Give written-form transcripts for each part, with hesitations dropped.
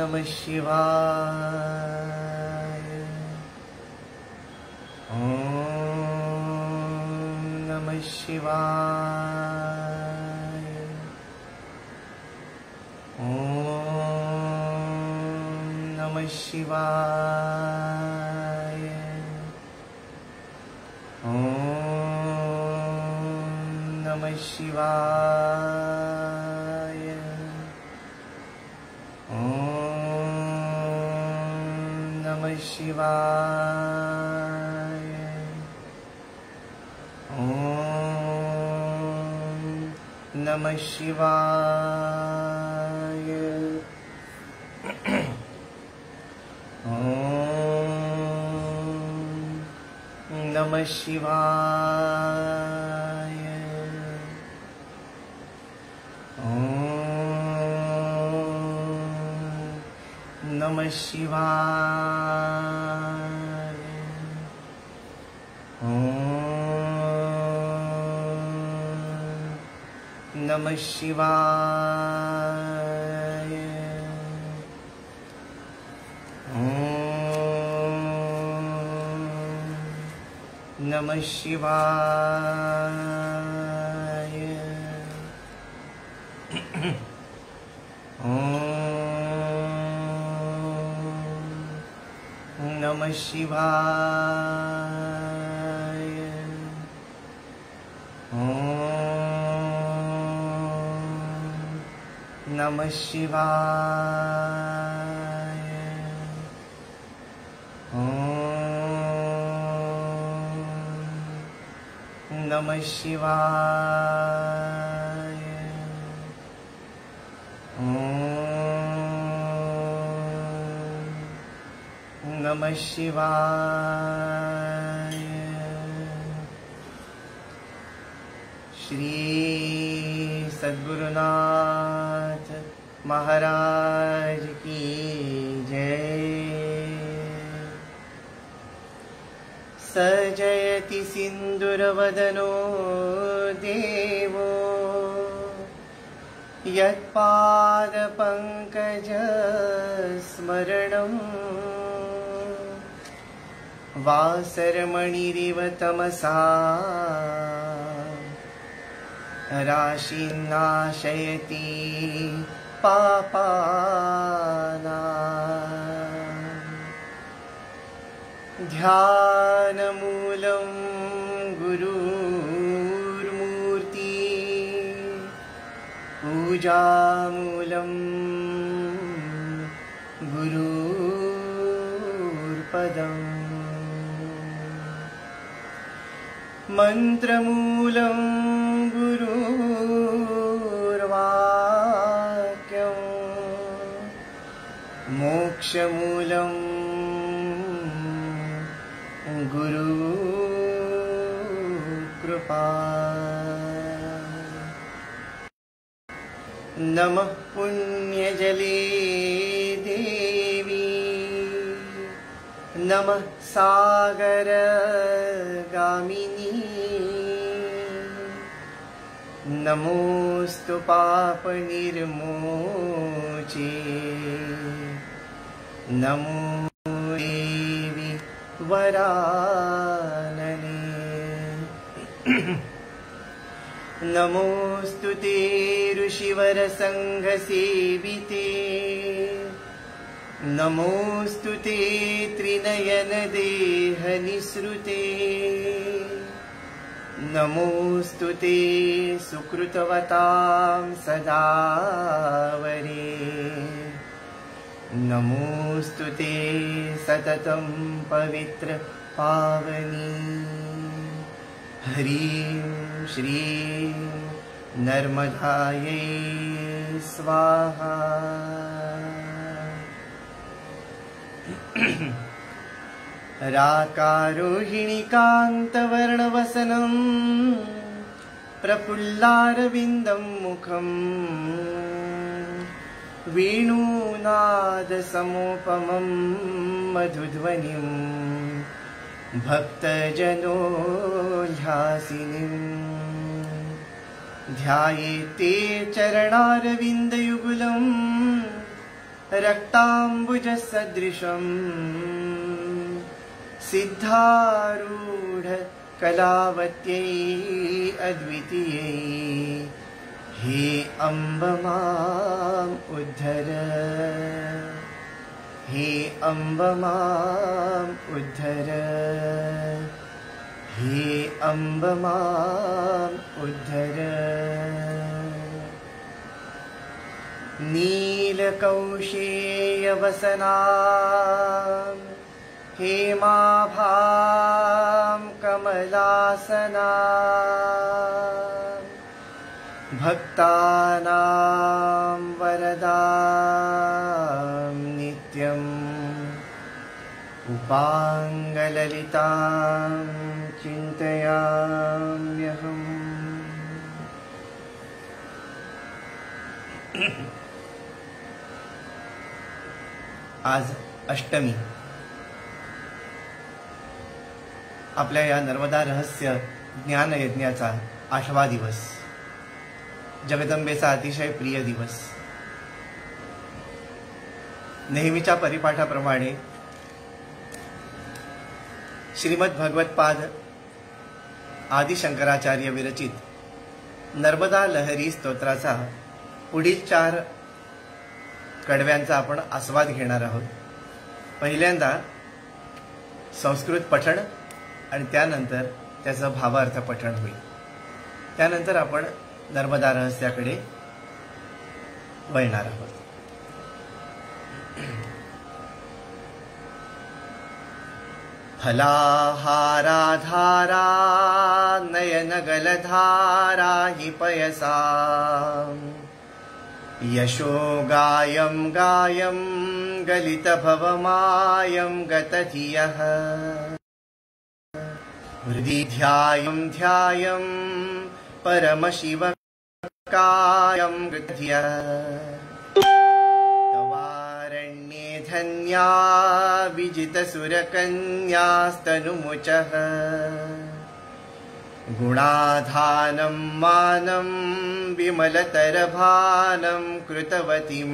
नमः शिवाय। ॐ नमः शिवाय। ॐ नमः शिवाय। ॐ नमः शिवाय। ॐ नमः शिवाय। ॐ नमः शिवाय। ॐ नमः शिवाय। ॐ नमः शिवाय। ॐ नमः शिवाय। ॐ नमः शिवाय। ॐ नमः शिवाय। ॐ नमः शिवाय। ॐ नमः शिवाय। ॐ नमः शिवाय। श्री सद्गुरुनाथ महाराज की जय। सजयति सिन्दूरवदनो देवो यत्पादपङ्कजस्मरणम् वासरमणिरिव तमसा राशिनाशयति पापानां। ध्यानमूलं गुरुर्मूर्ति पूजामूलं गुरुर्पदम् मन्त्रमूलं गुरुर्वाक्यं मोक्षमूलं गुरुकृपा। नमः पुण्यजले देवी नमः सागरगामिनी नमोस्तु पापनिर्मोचे नमो देवी वरानने। नमोस्तु ते ऋषिवरसङ्घसेविते नमोस्तु ते त्रिनयनदेहनिसृते नमोस्तु ते सुकृतवतां सदा वरे नमोस्तु ते सततं पवित्र पावनी। ह्रीं श्रीं नर्मदायै स्वाहा। राकारोहिणी कान्तवर्णवसनं प्रफुल्लारविन्दं मुखं वेणुनादसमोपमं मधुध्वनिं भक्तजनोल्लासिनीं ध्यायेते चरणारविन्दयुगुलं रक्ताम्बुजसदृशं सिद्धारूढ कलावत्यै अद्वितीयै हे अम्ब माम् उद्धर हे अम्ब माम् उद्धर हे अम्ब माम् उद्धर नीलकौशेयवसनां हेमाभां कमलासनां भक्तानां वरदां नित्यम् उपाङ्गललितां चिन्तयाम्यहम्। आज अष्टमी, आपल्या या नर्मदा रहस्य ज्ञान यज्ञाचा 8वा दिवस, जगदंबेचा अतिशय प्रिय दिवस। नेहमीच्या परिपाठाप्रमाणे श्रीमद भगवत्पाद आदिशंकराचार्य विरचित नर्मदा लहरी स्तोत्राचा पुढील 4 कडव्यांचा आपण आस्वाद घेणार आहोत। पहिल्यांदा संस्कृत पठण आणि त्यानंतर त्याचा भावार्थ पठण होईल। त्यानंतर आपण नर्मदा रहस्याकडे वळणार आहोत। फलाहाराधारा नयनगलधारा हि पयसा यशो गायं गायं गलितभवमायं गतधियः हृदि ध्यायं ध्यायं परमशिवकायं गतधियः तवारण्ये धन्या विजितसुरकन्यास्तनुमुचः गुणाधानं मानं विमलतरभानं कृतवतीं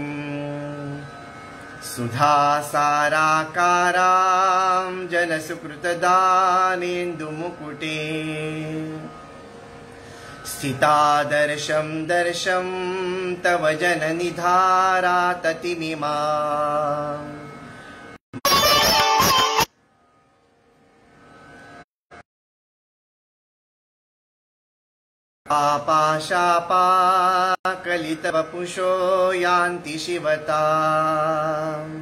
सुधासाराकारां जनसुकृतदानेन्दुमुकुटे स्थितादर्शं दर्शं तव जननिधारा ततिमिमा आपाशापाकलितवपुषो यान्ति शिवताम्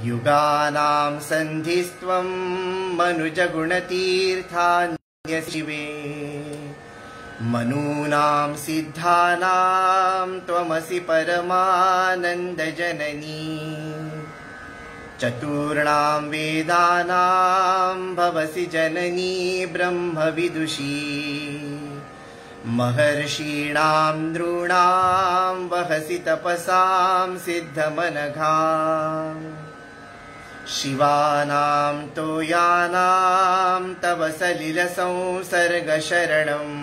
युगानां सन्धिस्त्वं मनुजगुणतीर्थान्यशिवे मनूनां सिद्धानां त्वमसि परमानन्दजननी चतुर्णां वेदानां भवसि जननी ब्रह्मविदुषी महर्षीणां नृणां वहसि तपसां सिद्धमनघां शिवानां तोयानां तव सलिलसंसर्गशरणम्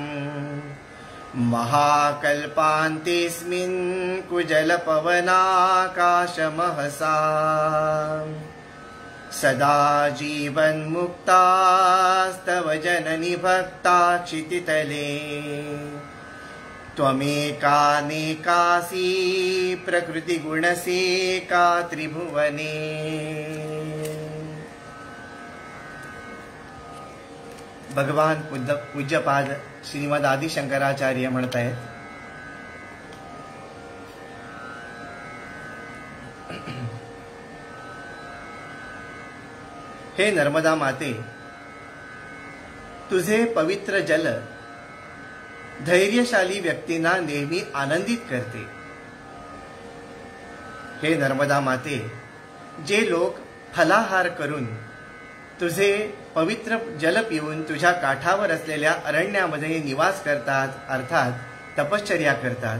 महाकल्पान्तेऽस्मिन् कुजलपवनाकाशमहसा सदा जीवन्मुक्तास्तव जननि भक्ता क्षितितले त्वमेकानेकासी प्रकृतिगुणसेका त्रिभुवने। भगवान पूज्यपाद श्रीमद आदिशंकराचार्य म्हणत आहेत, हे नर्मदा माते, तुझे पवित्र जल धैर्यशाली व्यक्तींना नेहमी आनंदित करते। हे नर्मदा माते, जे लोक फलाहार करून तुझे पवित्र जल पिऊन तुझ्या काठावर असलेल्या अरण्यामध्ये निवास करतात, अर्थात तपश्चर्या करतात,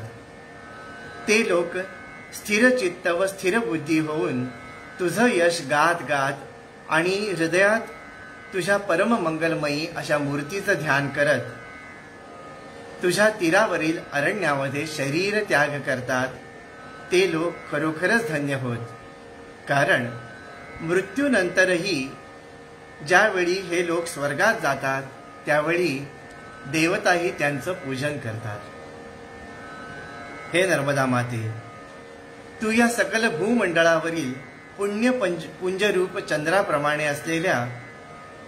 ते लोक स्थिर चित्त व स्थिर बुद्धी होऊन तुझं यश गात गात आणि हृदयात तुझ्या परम मंगलमयी अशा मूर्तीचं ध्यान करत तुझ्या तीरावरील अरण्यामध्ये शरीर त्याग करतात ते लोक खरोखरच धन्य होत. कारण मृत्यूनंतरही ज्यावेळी हे लोक स्वर्गात जातात त्यावेळी देवताही त्यांचं पूजन करतात. हे नर्मदा माते, तू या सकल भूमंडळावरील पुण्य पुंजरूप चंद्राप्रमाणे असलेल्या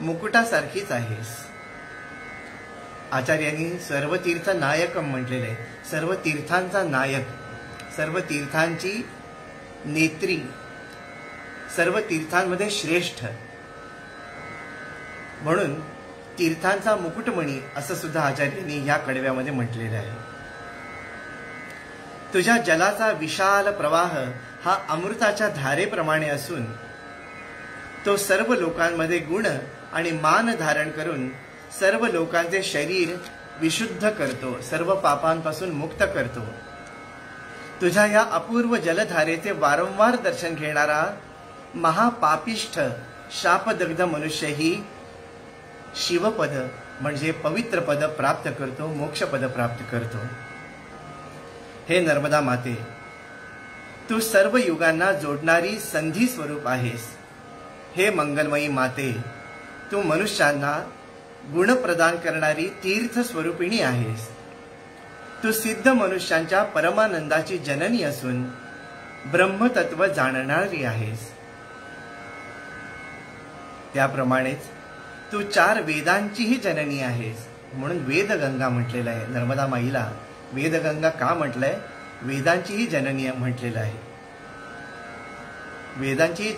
मुकुटासारखीच आहेस. आचार्यांनी सर्व तीर्थ नायकम म्हटलेले आहे. सर्व तीर्थांचा नायक, सर्व तीर्थांची नेत्री, सर्व तीर्थांमध्ये श्रेष्ठ, म्हणून तीर्थांचा मुकुटमणी असं सुद्धा आचार्यांनी ह्या कडव्यामध्ये म्हटलेलं आहे. तुझ्या जलाचा विशाल प्रवाह हा अमृताच्या धारेप्रमाणे असून तो सर्व लोकांमध्ये गुण आणि मान धारण करून सर्व लोकांचे शरीर विशुद्ध करतो, सर्व पापांपासून मुक्त करतो. तुझ्या या अपूर्व जलधारेचे वारंवार दर्शन घेणारा महापापिष्ठ शापदग्ध मनुष्यही शिवपद म्हणजे पवित्र पद प्राप्त करतो, मोक्षपद प्राप्त करतो. हे नर्मदा माते, तू सर्व युगांना जोडणारी संधी स्वरूप आहेस. हे मंगलमयी माते, तू मनुष्यांना गुण प्रदान करणारी तीर्थ स्वरूपिणी आहेस. तू सिद्ध मनुष्यांच्या परमानंदाची जननी असून ब्रह्मतत्व जाणणारी आहेस. त्याप्रमाणेच तू 4 वेदांचीही जननी आहेस, म्हणून वेदगंगा म्हटलेलं आहे. नर्मदा माईला वेदगंगा का म्हटलंय? वेदांचीही जननी म्हटलेलं आहे. वेदांची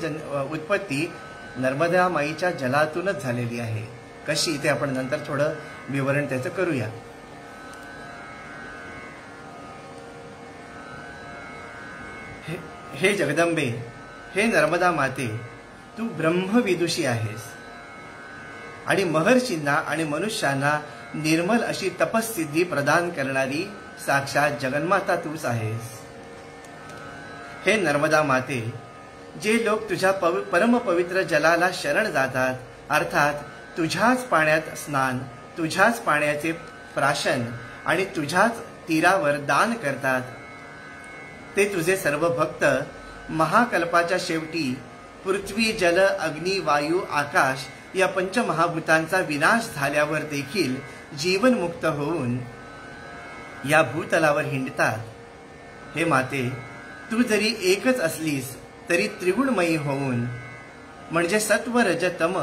उत्पत्ती नर्मदा माईच्या जलातूनच झालेली आहे. कशी ते आपण नंतर थोडं विवरण त्याचं करूया. हे जगदंबे, हे नर्मदा माते, तू ब्रह्मविदुषी आहेस आणि महर्षींना आणि मनुष्यांना निर्मल अशी तपस्सिद्धी प्रदान करणारी साक्षात जगन्माता तूच आहेस. हे नर्मदा माते, जे लोक तुझ्या परमपवित्र जलाला शरण जातात, अर्थात तुझ्याच पाण्यात स्नान, तुझ्याच पाण्याचे प्राशन आणि तुझ्याच तीरावर दान करतात, ते तुझे सर्व भक्त महाकल्पाच्या शेवटी पृथ्वी, जल, अग्नी, वायू, आकाश या पंचमहाभूतांचा विनाश झाल्यावर देखील जीवनमुक्त होऊन या भूतलावर हिंडतात. हे माते, तू जरी एकच असलीस तरी त्रिगुणमयी होऊन म्हणजे सत्व, रज, तम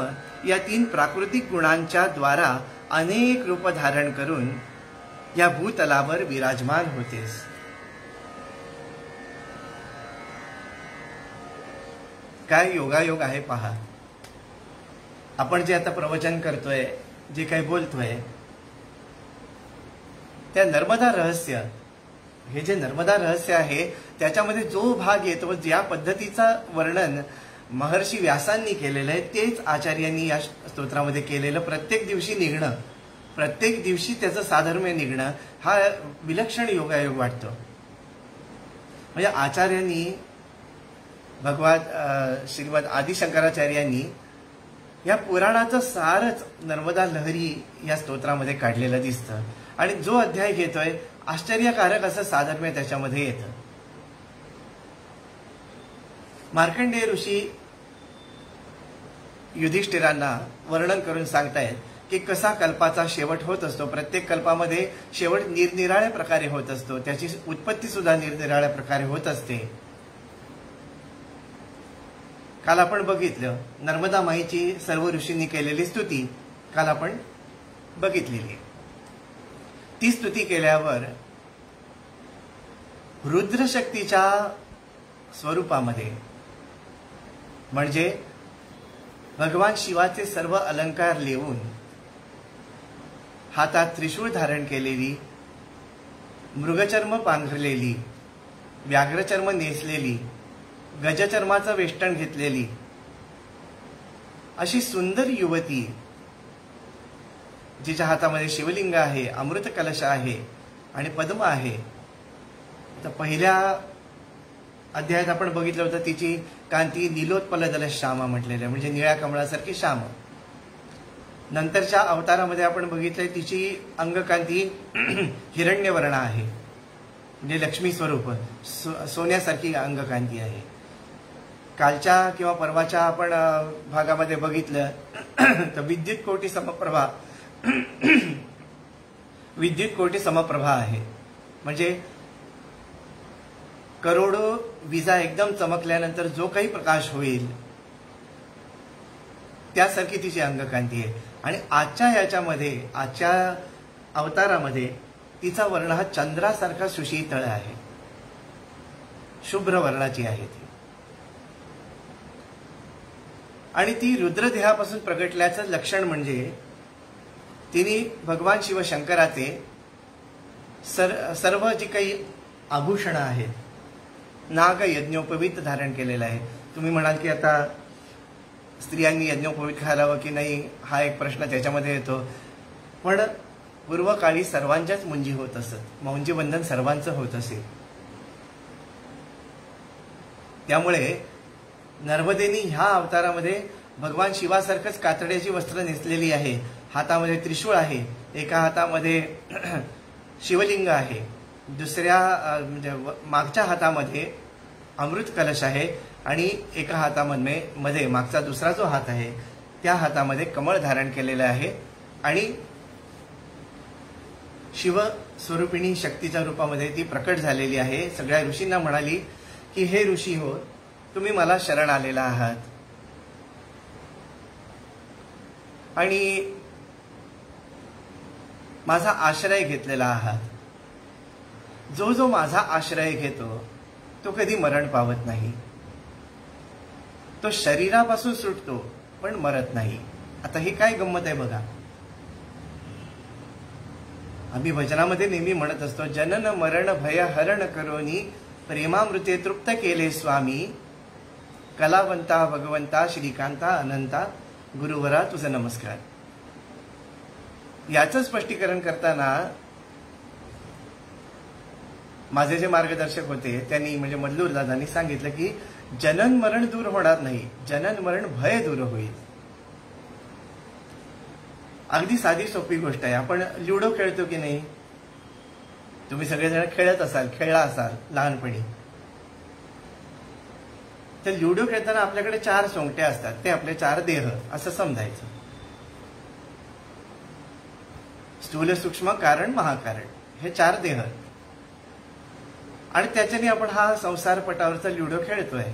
या 3 प्राकृतिक गुणांच्या द्वारा अनेक रूप धारण करून या भूतलावर विराजमान होतेस. काय योगायोग आहे पहा. आपण जे आता प्रवचन करतोय, जे काही बोलतोय, त्या नर्मदा रहस्य, हे जे नर्मदा रहस्य आहे त्याच्यामध्ये जो भाग येतो, ज्या पद्धतीचा वर्णन महर्षी व्यासांनी केलेलं आहे तेच आचार्यांनी या स्तोत्रामध्ये केलेलं. प्रत्येक दिवशी निघणं, प्रत्येक दिवशी त्याचं साधर्म्य निघणं हा विलक्षण योगायोग वाटतो. म्हणजे आचार्यांनी श्रीमद आदिशंकराचार्यांनी या पुराणाचं सारच नर्मदा लहरी या स्तोत्रामध्ये काढलेलं दिसतं. आणि जो अध्याय घेतोय आश्चर्यकारक असं साधर्म्य त्याच्यामध्ये येतं. मार्कंडेय ऋषी युधिष्ठिरांना वर्णन करून सांगतायत की कसा कल्पाचा शेवट होत असतो. प्रत्येक कल्पामध्ये शेवट निरनिराळ्या प्रकारे होत असतो, त्याची उत्पत्ती सुद्धा निरनिराळ्या प्रकारे होत असते. काल आपण बघितलं नर्मदा माईची सर्व ऋषींनी केलेली स्तुती, काल आपण बघितलेली. ती स्तुती केल्यावर रुद्रशक्तीच्या स्वरूपामध्ये म्हणजे भगवान शिवाचे सर्व अलंकार लेवून हातात त्रिशूळ धारण केलेली, मृगचर्म पांघरलेली, व्याघ्रचर्म नेसलेली, गजचर्माचं वेष्टण घेतलेली अशी सुंदर युवती, जिच्या हातामध्ये शिवलिंग आहे, अमृत कलश आहे आणि पद्म आहे. तर पहिल्या अध्यायात आपण बघितलं होतं तिची कांती नीलोत्पल श्यामा म्हटलेली आहे, म्हणजे निळ्या कमळासारखी श्याम. नंतरच्या अवतारामध्ये आपण बघितलंय तिची अंगकांती हिरण्यवर्ण आहे. म्हणजे लक्ष्मी स्वरूप सोन्यासारखी अंगकांती आहे. कालच्या किंवा परवाच्या आपण भागामध्ये बघितलं तर विद्युत कोटी समप्रभा आहे. म्हणजे करोडो विजा एकदम चमकल्यानंतर जो काही प्रकाश होईल त्यासारखी तिची अंगकांती आहे. आणि आजच्या अवतारामध्ये तिचा वर्ण हा चंद्रासारखा सुशीतळ आहे, शुभ्र वर्णाची आहे ती. आणि ती रुद्रदेहापासून प्रगटल्याचं लक्षण म्हणजे तिने भगवान शिवशंकराचे सर्व जी काही आभूषणं आहेत, नाग यज्ञोपवीत धारण केलेलं आहे. तुम्ही म्हणाल की आता स्त्रियांनी यज्ञोपवीत घालावं की नाही हा एक प्रश्न त्याच्यामध्ये येतो. पण पूर्वकाळी सर्वांच्याच मुंजी होत असत, मौंजीबंधन सर्वांचं होत असे. त्यामुळे नर्मदेनी ह्या अवतारामध्ये भगवान शिवासारखंच कातड्याची वस्त्र नेसलेली आहे. हातामध्ये त्रिशूळ आहे, एका हातामध्ये शिवलिंग आहे, दुसऱ्या म्हणजे मागच्या हातामध्ये अमृत कलश आहे आणि एका हातामध्ये मागचा दुसरा जो हात आहे त्या हातामध्ये कमळ धारण केलेलं आहे. आणि शिव स्वरूपिणी शक्तीच्या रूपामध्ये ती प्रकट झालेली आहे. सगळ्या ऋषींना म्हणाली की हे ऋषी हो, तुम्ही मला शरण आलेला आहात आणि माझा आश्रय घेतलेला आहात. जो जो माझा आश्रय घेतो तो कधी मरण पावत नाही. तो शरीरापासून सुटतो पण मरत नाही. आता ही काय गंमत आहे बघा. आम्ही भजनामध्ये नेहमी म्हणत असतो, जनन मरण भय हरण करोनी प्रेमामृते तृप्त केले स्वामी, कलावंता भगवंता श्रीकांता अनंता गुरुवरा तुझा नमस्कार. याचं स्पष्टीकरण करताना माझे जे मार्गदर्शक होते त्यांनी म्हणजे मल्लूर दादांनी सांगितलं की जनन मरण दूर होणार नाही, जनन मरण भय दूर होईल. अगदी साधी सोपी गोष्ट आहे. आपण लुडो खेळतो की नाही? तुम्ही सगळेजण खेळला असाल लहानपणी. तर लुडो खेळताना आपल्याकडे 4 सोंगट्या असतात, ते आपले 4 देह असं समजायचं. स्थूल सूक्ष्म कारण महाकारण हे 4 देह. आणि त्याच्याने आपण हा संसार पटावरचा लुडो खेळतोय.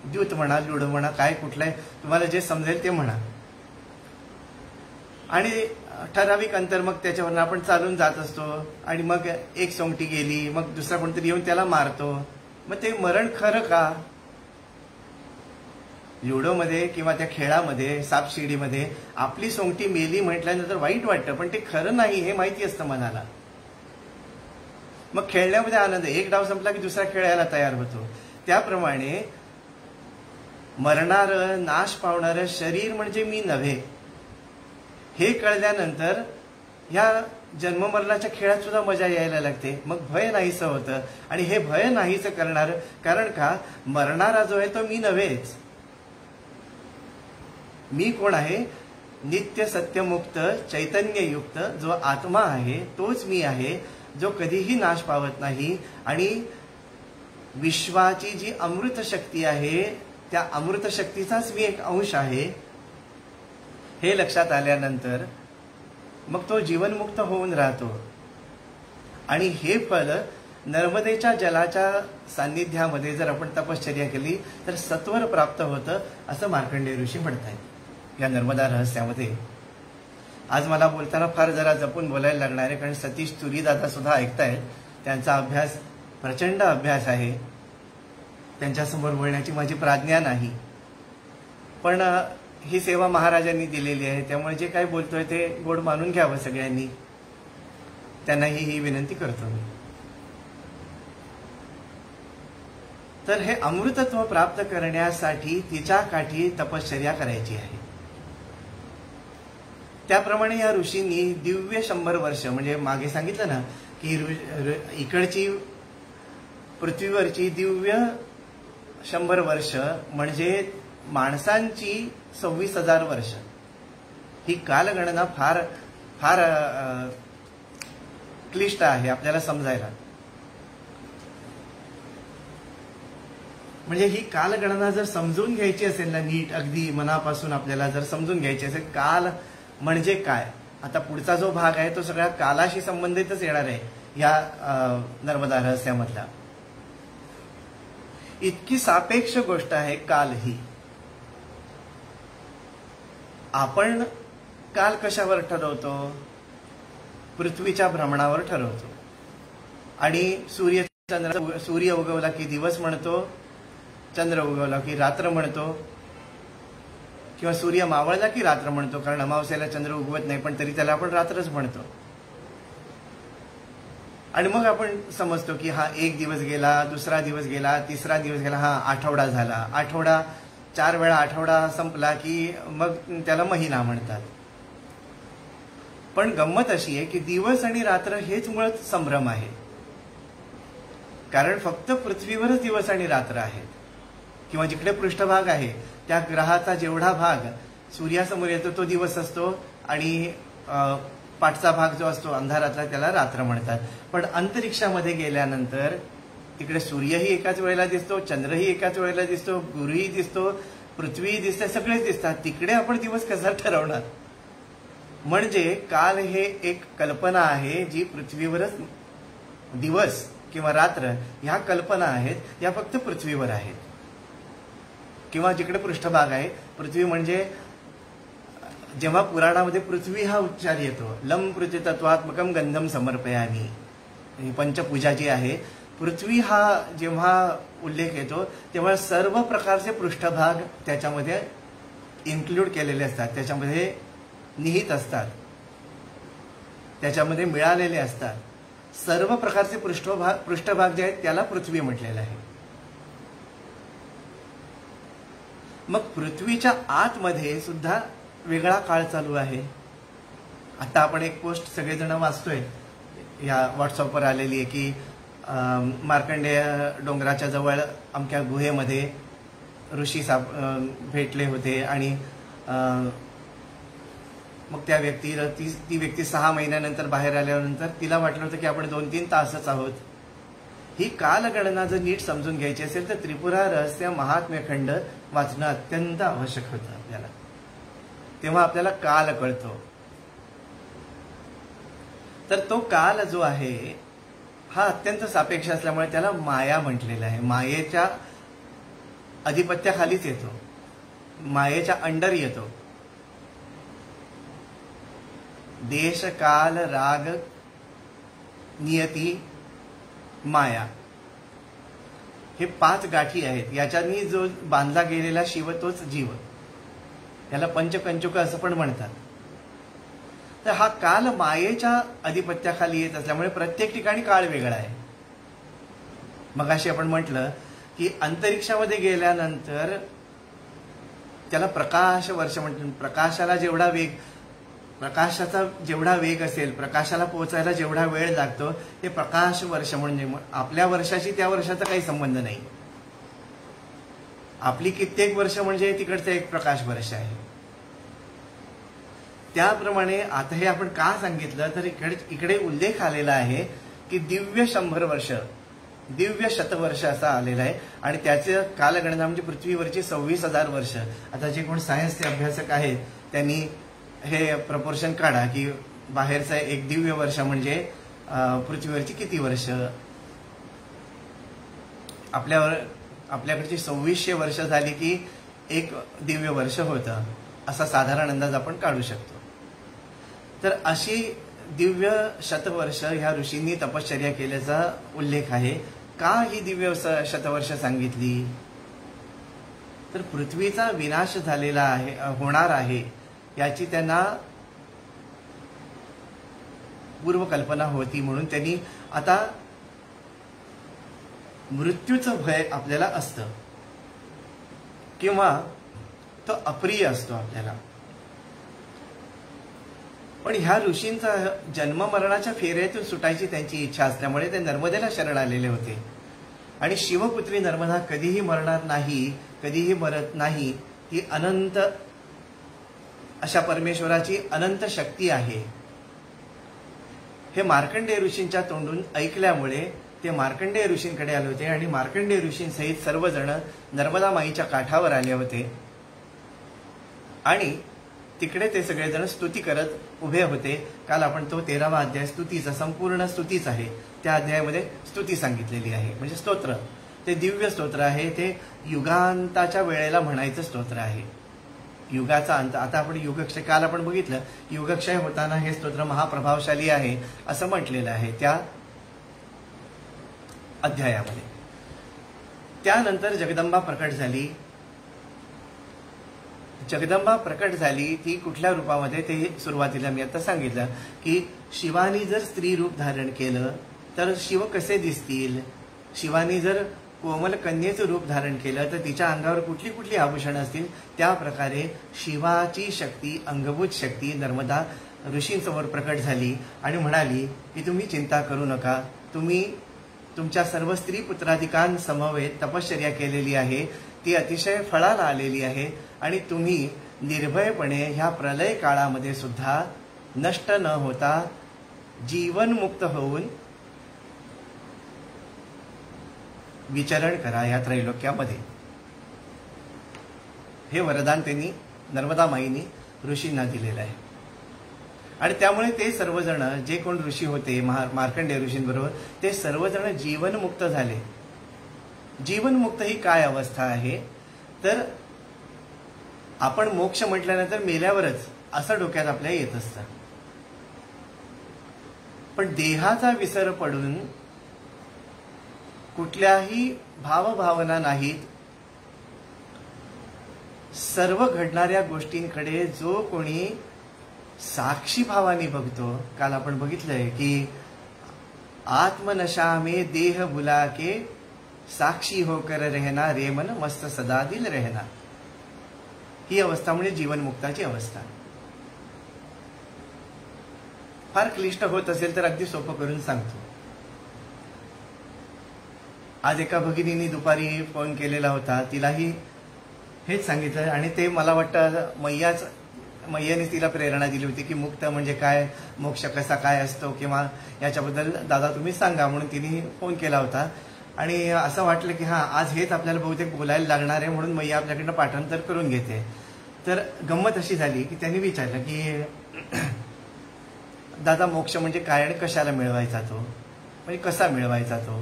द्यूत म्हणा, लुडो म्हणा, काय कुठलंय तुम्हाला जे समजेल ते म्हणा. आणि ठराविक अंतर मग त्याच्यावरून आपण चालून जात असतो आणि मग एक सोंगटी गेली, मग दुसरा कोणतरी येऊन त्याला मारतो. मग ते मरण खरं का? लुडोमध्ये किंवा त्या खेळामध्ये सापशिडीमध्ये आपली सोंगटी मेली म्हटल्यानंतर वाईट वाटतं, पण ते खरं नाही हे माहिती असतं मनाला. मग खेळण्यामध्ये आनंद. एक डाव संपला की दुसरा खेळायला तयार होतो. त्याप्रमाणे मरणारं नाश पावणारं शरीर म्हणजे मी नव्हे हे कळल्यानंतर ह्या जन्ममरणाच्या खेळात सुद्धा मजा यायला लागते. मग भय नाहीसं होतं. आणि हे भय नाहीसं करणार कारण का? मरणारा जो आहे तो मी नव्हेच. मी कोण आहे? नित्य सत्यमुक्त चैतन्ययुक्त जो आत्मा आहे तोच मी आहे, जो कधीही नाश पावत नाही. आणि विश्वाची जी अमृत शक्ती आहे त्या अमृत शक्तीचाच मी एक अंश आहे हे लक्षात आल्यानंतर मग तो जीवनमुक्त होऊन राहतो. आणि हे फल नर्मदेच्या जलाच्या सान्निध्यामध्ये जर आपण तपश्चर्या केली तर सत्वर प्राप्त होतं असं मार्कंडेय ऋषी म्हणतायत या नर्मदा रहस्यामध्ये. आज मला बोलताना फार जरा जपून बोलायला लागणार आहे, कारण सतीश तुरी दादा सुद्धा ऐकतायत. त्यांचा अभ्यास प्रचंड अभ्यास आहे. त्यांच्यासमोर बोलण्याची माझी प्राज्ञा नाही, पण ही सेवा महाराजांनी दिलेली आहे, त्यामुळे जे काही बोलतोय ते गोड मानून घ्यावं सगळ्यांनी. त्यांनाही ही विनंती करतो मी. तर हे अमृतत्व प्राप्त करण्यासाठी तिच्या काठी तपश्चर्या करायची आहे. त्याप्रमाणे या ऋषींनी दिव्य 100 वर्ष म्हणजे मागे सांगितलं ना की इकडची पृथ्वीवरची दिव्य 100 वर्ष म्हणजे माणसांची 26,000 वर्ष. ही कालगणना फार फार क्लिष्ट आहे आपल्याला समजायला. म्हणजे ही कालगणना जर समजून घ्यायची असेल ना नीट, अगदी मनापासून आपल्याला जर समजून घ्यायची असेल काल म्हणजे काय, आता पुढचा जो भाग आहे तो सगळ्या कालाशी संबंधितच येणार आहे या नर्मदा रहस्यामधला. इतकी सापेक्ष गोष्ट आहे काल ही. आपण काल कशावर ठरवतो? पृथ्वीच्या भ्रमणावर ठरवतो. आणि सूर्य उगवला की दिवस म्हणतो, चंद्र उगवला की रात्र म्हणतो, किंवा सूर्य मावळला की रात्र म्हणतो, कारण अमावस्येला चंद्र उगवत नाही पण तरी त्याला आपण रात्रच म्हणतो. आणि मग आपण समजतो की हा एक दिवस गेला, दुसरा दिवस गेला, तिसरा दिवस गेला, हा आठवडा झाला. आठवडा 4 वेळा आठवडा संपला की मग त्याला महिना म्हणतात. पण गंमत अशी आहे की दिवस आणि रात्र हेच मुळात संभ्रम आहे. कारण फक्त पृथ्वीवरच दिवस आणि रात्र आहेत, किंवा जिकडे पृष्ठभाग आहे त्या ग्रहाचा जेवढा भाग सूर्यासमोर येतो तो दिवस असतो, आणि पाठचा भाग जो असतो अंधारातला त्याला रात्र म्हणतात. पण अंतरिक्षामध्ये गेल्यानंतर तिकडे सूर्यही एकाच वेळेला दिसतो, चंद्रही एकाच वेळेला दिसतो, गुरुही दिसतो, पृथ्वीही दिसते, सगळेच दिसतात. तिकडे आपण दिवस कसा ठरवणार? म्हणजे काल हे एक कल्पना आहे जी पृथ्वीवरच, दिवस किंवा रात्र ह्या कल्पना आहेत, या फक्त पृथ्वीवर आहेत. किंवा जिकडे पृष्ठभाग आहे, पृथ्वी म्हणजे जेव्हा पुराणामध्ये पृथ्वी हा उच्चार येतो, लम पृथ्वी तत्वात्मकम गंधम समर्पयामी, ही पंचपूजा जी आहे, पृथ्वी हा जेव्हा उल्लेख येतो तेव्हा सर्व प्रकारचे पृष्ठभाग त्याच्यामध्ये इन्क्लूड केलेले असतात, त्याच्यामध्ये निहित असतात, त्याच्यामध्ये मिळालेले असतात. सर्व प्रकारचे पृष्ठभाग जे आहेत त्याला पृथ्वी म्हटलेलं आहे. मग पृथ्वीच्या आतमध्ये सुद्धा वेगळा काळ चालू आहे. आता आपण एक पोस्ट सगळेजण वाचतोय, या व्हॉट्सअपवर आलेली आहे की मार्कंडेय डोंगराच्या जवळ अमक्या गुहेमध्ये ऋषी भेटले होते, आणि मग त्या व्यक्तीला ती व्यक्ती 6 महिन्यानंतर बाहेर आल्यानंतर तिला वाटलं होतं की आपण 2-3 तासच आहोत. ही कालगणना जर नीट समजून घ्यायची असेल तर त्रिपुरा रहस्य महात्म्यखंड वाचणं अत्यंत आवश्यक होतं आपल्याला. तेव्हा आपल्याला काल कळतो. तर तो काल जो आहे हा अत्यंत सापेक्ष असल्यामुळे त्याला माया म्हटलेलं आहे. मायेच्या अधिपत्याखालीच येतो, मायेच्या अंडर येतो. देश काल राग नियती माया हे 5 गाठी आहेत. याच्यानी जो बांधला गेलेला शिव तोच जीव, याला पंचकंचुक असं पण म्हणतात. तर हा काल मायेच्या अधिपत्याखाली येत असल्यामुळे प्रत्येक ठिकाणी काळ वेगळा आहे. मगाशी आपण म्हटलं की अंतरिक्षामध्ये गेल्यानंतर त्याला प्रकाश वर्ष म्हणतात. प्रकाशाला जेवढा वेग, प्रकाशाचा जेवढा वेग असेल, प्रकाशाला पोहोचायला जेवढा वेळ लागतो ते प्रकाश वर्ष. म्हणजे आपल्या वर्षाशी त्या वर्षाचा काही संबंध नाही. आपली कित्येक वर्ष म्हणजे तिकडचं एक प्रकाश वर्ष आहे. त्याप्रमाणे आता हे आपण का सांगितलं तर इकडे उल्लेख आलेला आहे की दिव्य 100 वर्ष, दिव्य शतवर्ष असा आलेला आहे. आणि त्याचे कालगणना म्हणजे पृथ्वीवरची 26,000 वर्ष. आता जे कोण सायन्सचे अभ्यासक आहेत त्यांनी हे प्रपोर्शन काढा की बाहेरचं एक दिव्य वर्ष म्हणजे पृथ्वीवरची किती वर्ष. आपल्याकडची 2600 वर्ष झाली की एक दिव्य वर्ष होतं, असा साधारण अंदाज आपण काढू शकतो. तर अशी दिव्य शतवर्ष ह्या ऋषींनी तपश्चर्या केल्याचा उल्लेख आहे. का ही दिव्य शतवर्ष सांगितली? तर पृथ्वीचा विनाश झालेला आहे, होणार आहे याची त्यांना पूर्वकल्पना होती. म्हणून त्यांनी आता मृत्यूचं भय आपल्याला असतं किंवा तो अप्रिय असतो आपल्याला. पण ह्या ऋषींचा जन्म मरणाच्या फेऱ्यातून सुटायची त्यांची इच्छा असल्यामुळे ते नर्मदेला शरण आलेले होते. आणि शिवपुत्री नर्मदा कधीही मरणार नाही, कधीही मरत नाही. ती अनंत अशा परमेश्वराची अनंत शक्ती आहे. हे मार्कंडेय ऋषींच्या तोंडून ऐकल्यामुळे ते मार्कंडेय ऋषींकडे आले होते आणि मार्कंडेय ऋषींसहित सर्वजण नर्मदा माईच्या काठावर आले होते आणि तिकडे ते सगळेजण स्तुती करत उभे होते. काल आपण तो 13वा अध्याय स्तुतीचा संपूर्ण स्तुतीच आहे. त्या अध्यायामध्ये स्तुती सांगितलेली आहे, म्हणजे स्तोत्र. ते दिव्य स्तोत्र आहे. ते युगांताच्या वेळेला म्हणायचं स्तोत्र आहे. युगाचा अंत. आता आपण युगक्षय, काल आपण बघितलं युगक्षय होताना हे स्तोत्र महाप्रभावशाली आहे असं म्हटलेलं आहे त्या अध्यायामध्ये. त्यानंतर जगदंबा प्रकट झाली. जगदंबा प्रकट झाली ती कुठल्या रूपामध्ये ते सुरुवातीला मी आता सांगितलं की शिवानी जर स्त्री रूप धारण केलं तर शिव कसे दिसतील. शिवानी जर कोमल कन्येचं रूप धारण केलं तर तिच्या अंगावर कुठली कुठली आभूषणं असतील. त्या प्रकारे शिवाची शक्ती, अंगभूत शक्ती नर्मदा ऋषींसमोर प्रकट झाली आणि म्हणाली की तुम्ही चिंता करू नका. तुम्ही तुमच्या सर्व स्त्री पुत्राधिकांसमवेत तपश्चर्या केलेली आहे, ती अतिशय फळाला आलेली आहे आणि तुम्ही निर्भयपणे ह्या प्रलय काळामध्ये सुद्धा नष्ट न होता जीवनमुक्त होऊन विचरण करा या त्रैलोक्यामध्ये. हे वरदान त्यांनी नर्मदा माईनी ऋषींना दिलेलं आहे. आणि त्यामुळे ते सर्वजण जे कोण ऋषी होते मार्कंडेय ऋषींबरोबर ते सर्वजण जीवनमुक्त झाले. जीवनमुक्त ही काय अवस्था आहे तर आपण मोक्ष म्हटल्यानंतर मेल्यावरच असं डोक्यात आपल्या येत असतं. पण देहाचा विसर पडून कुठल्याही भावभावना नाहीत, सर्व घडणाऱ्या गोष्टींकडे जो कोणी साक्षी भावाने बघतो. काल आपण बघितलंय की आत्मनशा में देह भुला के साक्षी होकर रहना, रे मन मस्त सदा दिल रहना. ही अवस्था म्हणजे जीवनमुक्ताची अवस्था. फार क्लिष्ट होत असेल तर अगदी सोपं करून सांगतो. आज एका भगिनीने दुपारी फोन केलेला होता. तिलाही हेच सांगितलं आणि ते मला वाटतं मैयाने तिला प्रेरणा दिली होती की मुक्त म्हणजे काय, मोक्ष कसा काय असतो किंवा याच्याबद्दल दादा तुम्ही सांगा म्हणून तिने फोन केला होता. आणि असं वाटलं की हां आज हेच आपल्याला बहुतेक बोलायला लागणार आहे म्हणून मैया आपल्याकडनं पाठांतर करून घेते. तर गंमत अशी झाली की त्यांनी विचारलं की दादा मोक्ष म्हणजे काय आणि कशाला मिळवायचा तो, म्हणजे कसा मिळवायचा तो.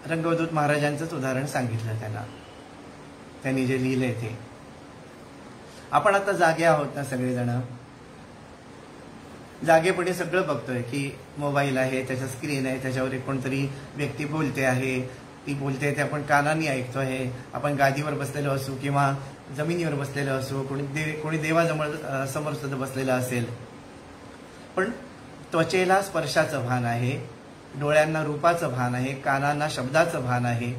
रंगवदूत महाराजांचंच उदाहरण सांगितलं त्यांनी जे लिहिलंय ते. आपण आता जागे आहोत ना सगळेजण, जागेपणे सगळं बघतोय की मोबाईल आहे, त्याच्या स्क्रीन आहे, त्याच्यावर एक कोणतरी व्यक्ती बोलते आहे, ती बोलते ते आपण कानाने ऐकतो आहे. आपण गादीवर बसलेलो असू किंवा जमिनीवर बसलेलो असू, कोणी देवाजवळ समोर सुद्धा बसलेला असेल, पण त्वचेला स्पर्शाचं भान आहे, डोळ्यांना रूपाचं भान आहे, कानांना शब्दाचं भान आहे.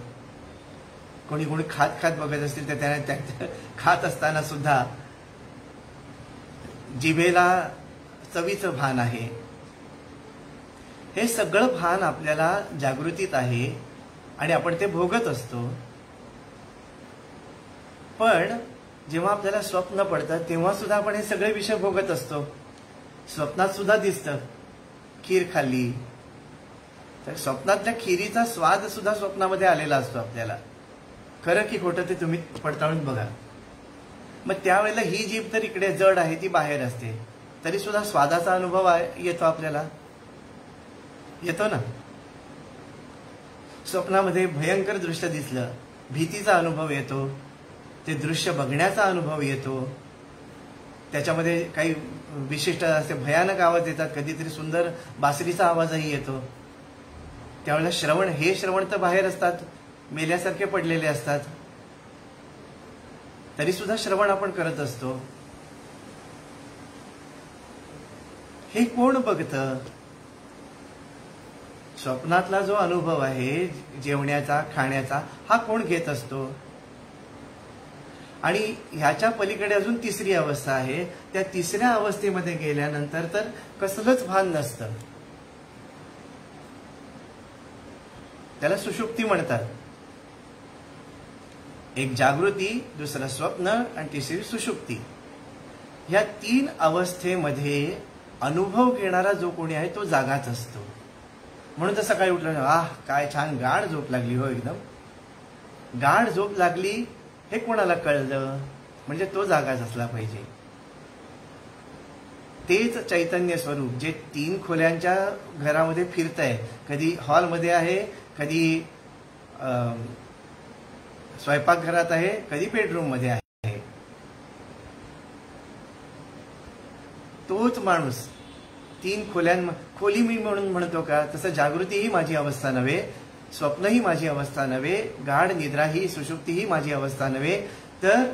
कोणी खात बघत असतील तर त्याने खात असताना सुद्धा जिभेला चवीचं भान आहे. हे सगळं भान आपल्याला जागृतीत आहे आणि आपण ते भोगत असतो. पण जेव्हा आपल्याला स्वप्न पडतं तेव्हा सुद्धा आपण हे सगळे विषय भोगत असतो. स्वप्नात सुद्धा दिसतं खीर खाल्ली तर स्वप्नातल्या खिरीचा स्वाद सुद्धा स्वप्नामध्ये आलेला असतो आपल्याला. खरं की खोटं ते तुम्ही पडताळून बघा. मग त्यावेळेला ही जीभ तर इकडे जड आहे, ती बाहेर असते, तरी सुद्धा स्वादाचा अनुभव येतो आपल्याला, येतो ना. स्वप्नामध्ये भयंकर दृश्य दिसलं, भीतीचा अनुभव येतो, ते दृश्य बघण्याचा अनुभव येतो. त्याच्यामध्ये काही विशिष्ट असे भयानक आवाज येतात, कधीतरी सुंदर बासरीचा आवाजही येतो. त्यावेळेला हे श्रवण तर बाहेर असतात, मेल्यासारखे पडलेले असतात, तरी सुद्धा श्रवण आपण करत असतो. हे कोण बघतं? स्वप्नातला जो अनुभव आहे जेवण्याचा, खाण्याचा, हा कोण घेत असतो? आणि ह्याच्या पलीकडे अजून तिसरी अवस्था आहे. त्या तिसऱ्या अवस्थेमध्ये गेल्यानंतर तर कसलंच भान नसतं. त्याला सुषुप्ती म्हणतात. एक जागृती, दुसरं स्वप्न आणि तिसरी सुषुप्ती. ह्या 3 अवस्थेमध्ये अनुभव घेणारा जो कोणी आहे तो जागाच असतो. म्हणून तर सकाळी उठलं, काय छान गाढ झोप लागली हो, एकदम गाढ झोप लागली हे कोणाला कळलं, म्हणजे तो जागाच असला पाहिजे. तेच चैतन्य स्वरूप जे 3 खोल्यांच्या घरामध्ये फिरतंय, कधी हॉलमध्ये आहे, कधी स्वयंपाकघरात आहे, कधी बेडरूम मध्ये आहे, तोच माणूस 3 खोली मी म्हणून म्हणतो का, तसं जागृती ही माझी अवस्था नव्हे, स्वप्न ही माझी अवस्था नव्हे, गाढ निद्रा ही सुषुप्ती ही माझी अवस्था नव्हे, तर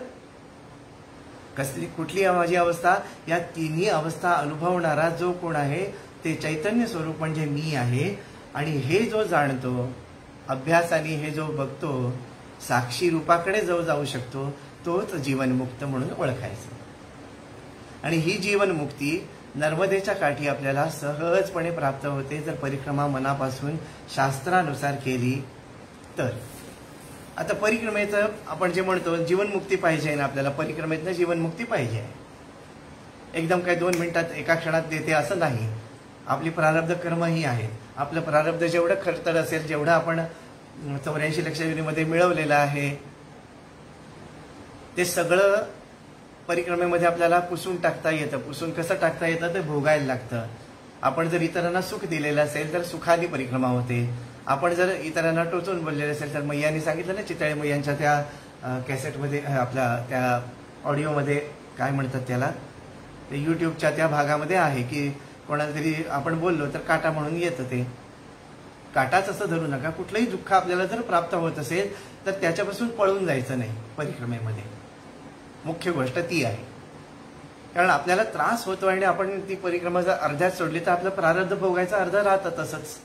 कुठली माझी अवस्था, या 3ही अवस्था अनुभवणारा जो कोण आहे ते चैतन्य स्वरूप म्हणजे मी आहे. आणि हे जो जाणतो अभ्यासाने, हे जो बघतो, साक्षी रूपाकडे जो जाऊ शकतो, तोच जीवनमुक्त म्हणून ओळखायचं. आणि ही जीवनमुक्ती नर्मदेच्या काठी आपल्याला सहजपणे प्राप्त होते जर परिक्रमा मनापासून शास्त्रानुसार केली तर. आता परिक्रमेचं आपण जे म्हणतो जीवनमुक्ती पाहिजे ना, आपल्याला परिक्रमेतनं जीवनमुक्ती पाहिजे. एकदम काय 2 मिनिटात एका क्षणात देते असं नाही. आपली प्रारब्ध कर्म ही आहे. आपलं प्रारब्ध जेवढं खरतर असेल, जेवढं आपण 84 लक्ष योनीमध्ये मिळवलेलं आहे, ते सगळं परिक्रमेमध्ये आपल्याला पुसून टाकता येतं. पुसून कसं टाकता येतं, ते भोगायला लागतं. आपण जर इतरांना सुख दिलेलं असेल तर सुखाने परिक्रमा होते. आपण जर इतरांना टोचून बोललेले असेल तर, मैयांनी सांगितलं ना चितळे मैयांच्या त्या कॅसेटमध्ये, आपल्या त्या ऑडिओमध्ये काय म्हणतात त्याला, ते यूट्यूबच्या त्या भागामध्ये आहे की कोणाला तरी आपण बोललो तर काटा म्हणून येतं. ते काटाच असं धरू नका. कुठलंही दुःख आपल्याला जर प्राप्त होत असेल तर त्याच्यापासून पळून जायचं नाही परिक्रमेमध्ये. मुख्य गोष्ट ती आहे. कारण आपल्याला त्रास होतो आणि आपण ती परिक्रमा जर अर्ध्यात सोडली तर आपलं प्रारब्ध भोगायचं अर्ध राहतं तसंच.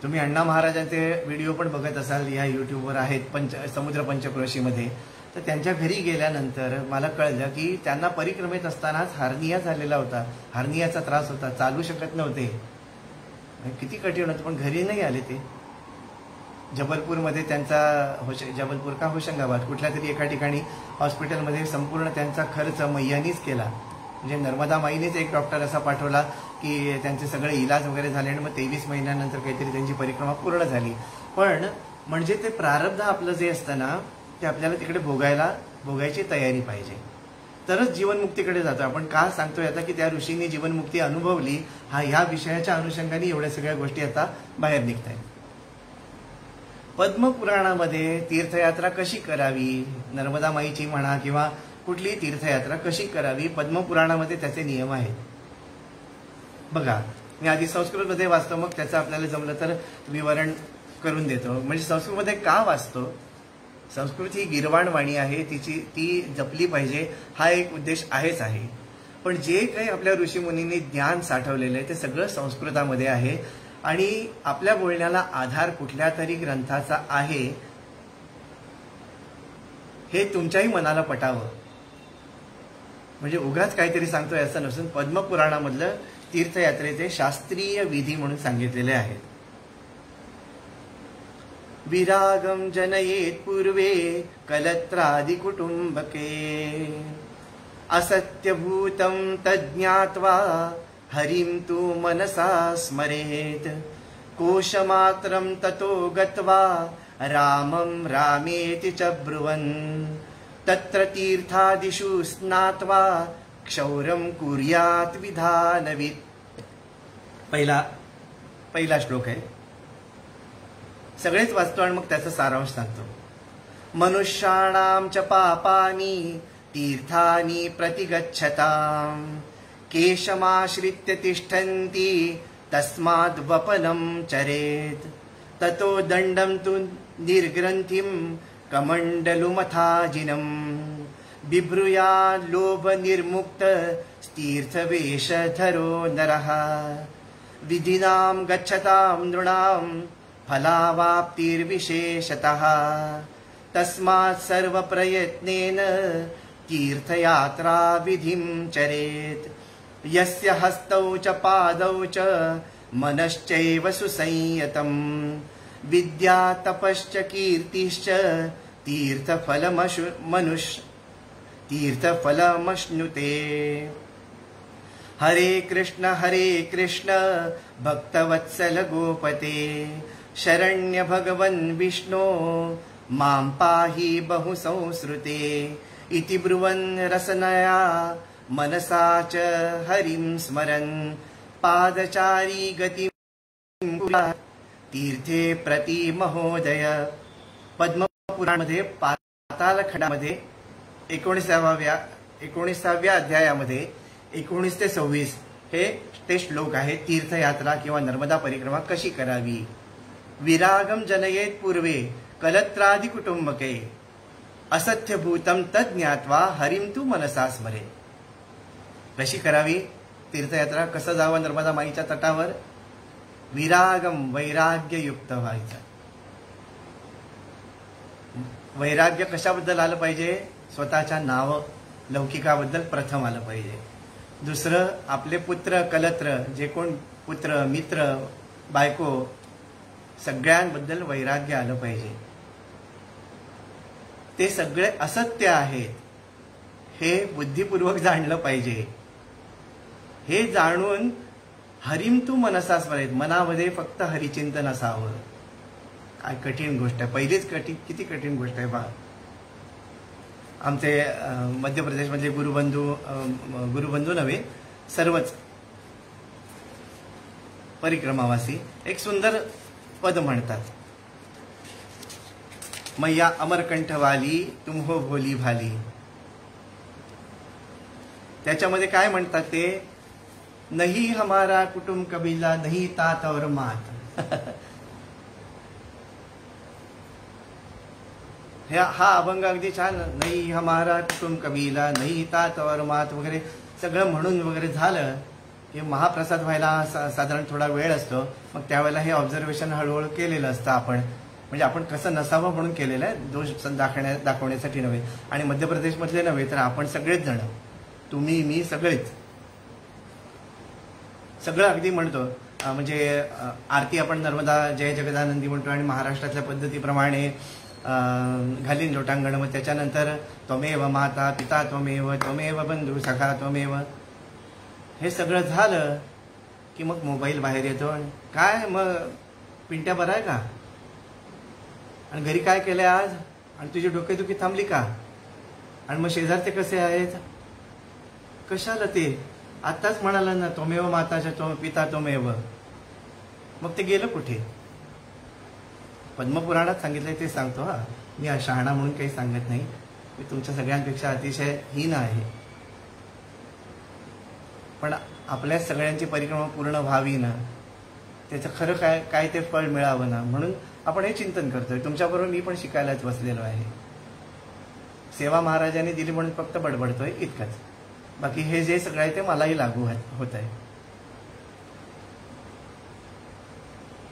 तुम्ही अण्णा महाराजांचे व्हिडिओ पण बघत असाल, या युट्यूबवर आहेत समुद्र पंचक्रोशीमध्ये. तर त्यांच्या घरी गेल्यानंतर मला कळलं की त्यांना परिक्रमेत असतानाच हार्निया झालेला होता. हार्नियाचा त्रास होता, चालू शकत नव्हते. किती कठीण होतं, पण घरी नाही आले ते. जबलपूरमध्ये त्यांचा जबलपूर का होशंगाबाद कुठल्या तरी एका ठिकाणी हॉस्पिटलमध्ये संपूर्ण त्यांचा खर्च मैयांनीच केला. म्हणजे नर्मदा माईनेच एक डॉक्टर असा पाठवला की त्यांचे सगळे इलाज वगैरे झाले आणि मग 23 महिन्यानंतर काहीतरी त्यांची परिक्रमा पूर्ण झाली. पण म्हणजे ते प्रारब्ध आपलं जे असतं ना, ते आपल्याला तिकडे भोगायची तयारी पाहिजे, तरच जीवनमुक्तीकडे जातो आपण. का सांगतोय आता की त्या ऋषींनी जीवनमुक्ती अनुभवली, ह्या विषयाच्या अनुषंगाने एवढ्या सगळ्या गोष्टी आता बाहेर निघत आहेत. पद्मपुराणामध्ये तीर्थयात्रा कशी करावी, नर्मदा माईची म्हणा किंवा कुठलीही तीर्थयात्रा कशी करावी, पद्मपुराणामध्ये त्याचे नियम आहेत. बघा, मी आधी संस्कृतमध्ये वाचतो, मग त्याचं आपल्याला जमलं तर विवरण करून देतो. म्हणजे संस्कृतमध्ये का वाचतो, संस्कृत ही गिरवाण वाणी आहे, ती जपली पाहिजे, हा एक उद्देश आहेच आहे. पण जे काही आपल्या ऋषीमुनींनी ज्ञान साठवलेलं आहे ते सगळं संस्कृतामध्ये आहे. आणि आपल्या बोलण्याला आधार कुठल्या तरी ग्रंथाचा आहे हे तुमच्याही मनाला पटावं. म्हणजे उगाच काहीतरी सांगतोय असं नसून पद्मपुराणामधलं तीर्थयात्रेचे शास्त्रीय विधी म्हणून सांगितलेले आहेत. विरागम जनयेत पूर्वे कलत्रादि कुटुंबके असत्यभूतं तज्ञात्वा हरिं तु मनसा स्मरेत कोशमात्रं ततो गत्वा रामं रामेति च ब्रुवन् तत्र तीर्थादिषु स्नात्वा क्षौरं कुर्यात् विधानवित्. पहिला श्लोक आहे, सगळेच वाचतो आणि मग त्याचा सारांश सांगतो. मनुष्याणां च पापानि तीर्थानि प्रतिगच्छताम् केशमाश्रित्य तिष्ठन्ति तस्माद् वपनं चरेत् ततो दण्डं तु निर्ग्रन्थिं कमण्डलुमथाजिनं बिभ्रूया लोभ निर्मुक्त तीर्थवेषधरो नरः विधिनां गच्छतां नृणां फलावाप्तिर्विशेषतः तस्मात् सर्वप्रयत्नेन तीर्थयात्रा विधिं चरेत् यस्य हस्तौ च पादौ च मनश्चैव सुसंयतं विद्या तपश्च कीर्तिश्च तीर्थफलमश्नुते हरे कृष्ण भक्तवत्सल गोपते शरण्य भगवन् विष्णो मां पाहि बहु संसृते इति ब्रुवन् रसनया मनसा च हरिं स्मरन् पादचारी गतिं तीर्थे प्रति महोदय. पद्मपुराणमध्ये पातालखंडामध्ये 19व्या अध्यायामध्ये 19 ते 26 हे ते श्लोक आहेत. तीर्थयात्रा किंवा नर्मदा परिक्रमा कशी करावी. विरागम जनयेत पूर्वे कलत्रादि कुटुंबके असत्यभूतम तद ज्ञात्वा हरिम तू मनसा स्मरे. कशी करावी तीर्थयात्रा, कसं जावं नर्मदा माईच्या तटावर. विरागम वैराग्ययुक्त व्हायचं. वैराग्य कशाबद्दल आलं पाहिजे. स्वतःच्या नाव लौकिकाबद्दल प्रथम आलं पाहिजे. दुसरं आपले पुत्र कलत्र, जे कोण पुत्र मित्र बायको सगळ्यांबद्दल वैराग्य आलं पाहिजे. ते सगळे असत्य आहेत हे बुद्धिपूर्वक जाणलं पाहिजे. हे जाणून हरिम तू मनसा स्मरेत, मनामध्ये फक्त हरिचिंतन असावं. काय कठीण गोष्ट आहे. पहिलीच किती कठीण गोष्ट आहे पहा. आमचे मध्य प्रदेशमधले गुरुबंधू नव्हे सर्वच परिक्रमावासी एक सुंदर पद म्हणतात. मैया अमरकंठवाली तुम हो भोली भाली. त्याच्यामध्ये काय म्हणतात ते. नहीं हमारा कुटुंब कबीला नहीं तात और मात. हा अभंग अगदी छान. नाही हमारा कुटुंब कबीला नाही तात और मात वगैरे सगळं म्हणून वगैरे झालं की महाप्रसाद व्हायला साधारण थोडा वेळ असतो. मग त्यावेळेला हे ऑब्झर्वेशन हळूहळू केलेलं असतं आपण. म्हणजे आपण कसं नसावं म्हणून केलेलं आहे. दोष दाखवण्यासाठी नव्हे. आणि मध्य प्रदेशमधले नव्हे तर आपण सगळेच जण, तुम्ही मी सगळेच सगळं अगदी म्हणतो. म्हणजे आरती आपण नर्मदा जय जगदानंदी म्हणतो आणि महाराष्ट्रातल्या पद्धतीप्रमाणे घालीन लोटांगण. मग त्याच्यानंतर त्वमेव माता पिता त्वमेव बंधू सखा त्वमेव. हे सगळं झालं की मग मोबाईल बाहेर येतो. काय मग पिंट्या बरा आहे का, आणि घरी काय केलंय आज, आणि तुझी डोकेदुखी थांबली का, आणि मग शेजारचे कसे आहेत, कशाला ते आत्ताच म्हणाला ना त्वमेव माताच्या पिता त्वमेव. मग ते गेलं कुठे. पद्मपुराणात सांगितलंय ते सांगतो. हा मी शहाणा म्हणून काही सांगत नाही. मी तुमच्या सगळ्यांपेक्षा अतिशय हीन आहे. पण आपल्या सगळ्यांची परिक्रमा पूर्ण व्हावी ना, त्याचं खरं काय ते फळ मिळावं ना, म्हणून आपण हे चिंतन करतोय. तुमच्याबरोबर मी पण शिकायलाच बसलेलो आहे. सेवा महाराजांनी दिली म्हणून फक्त बडबडतोय इतकंच. बाकी हे जे सगळं आहे ते मलाही लागू होत आहे.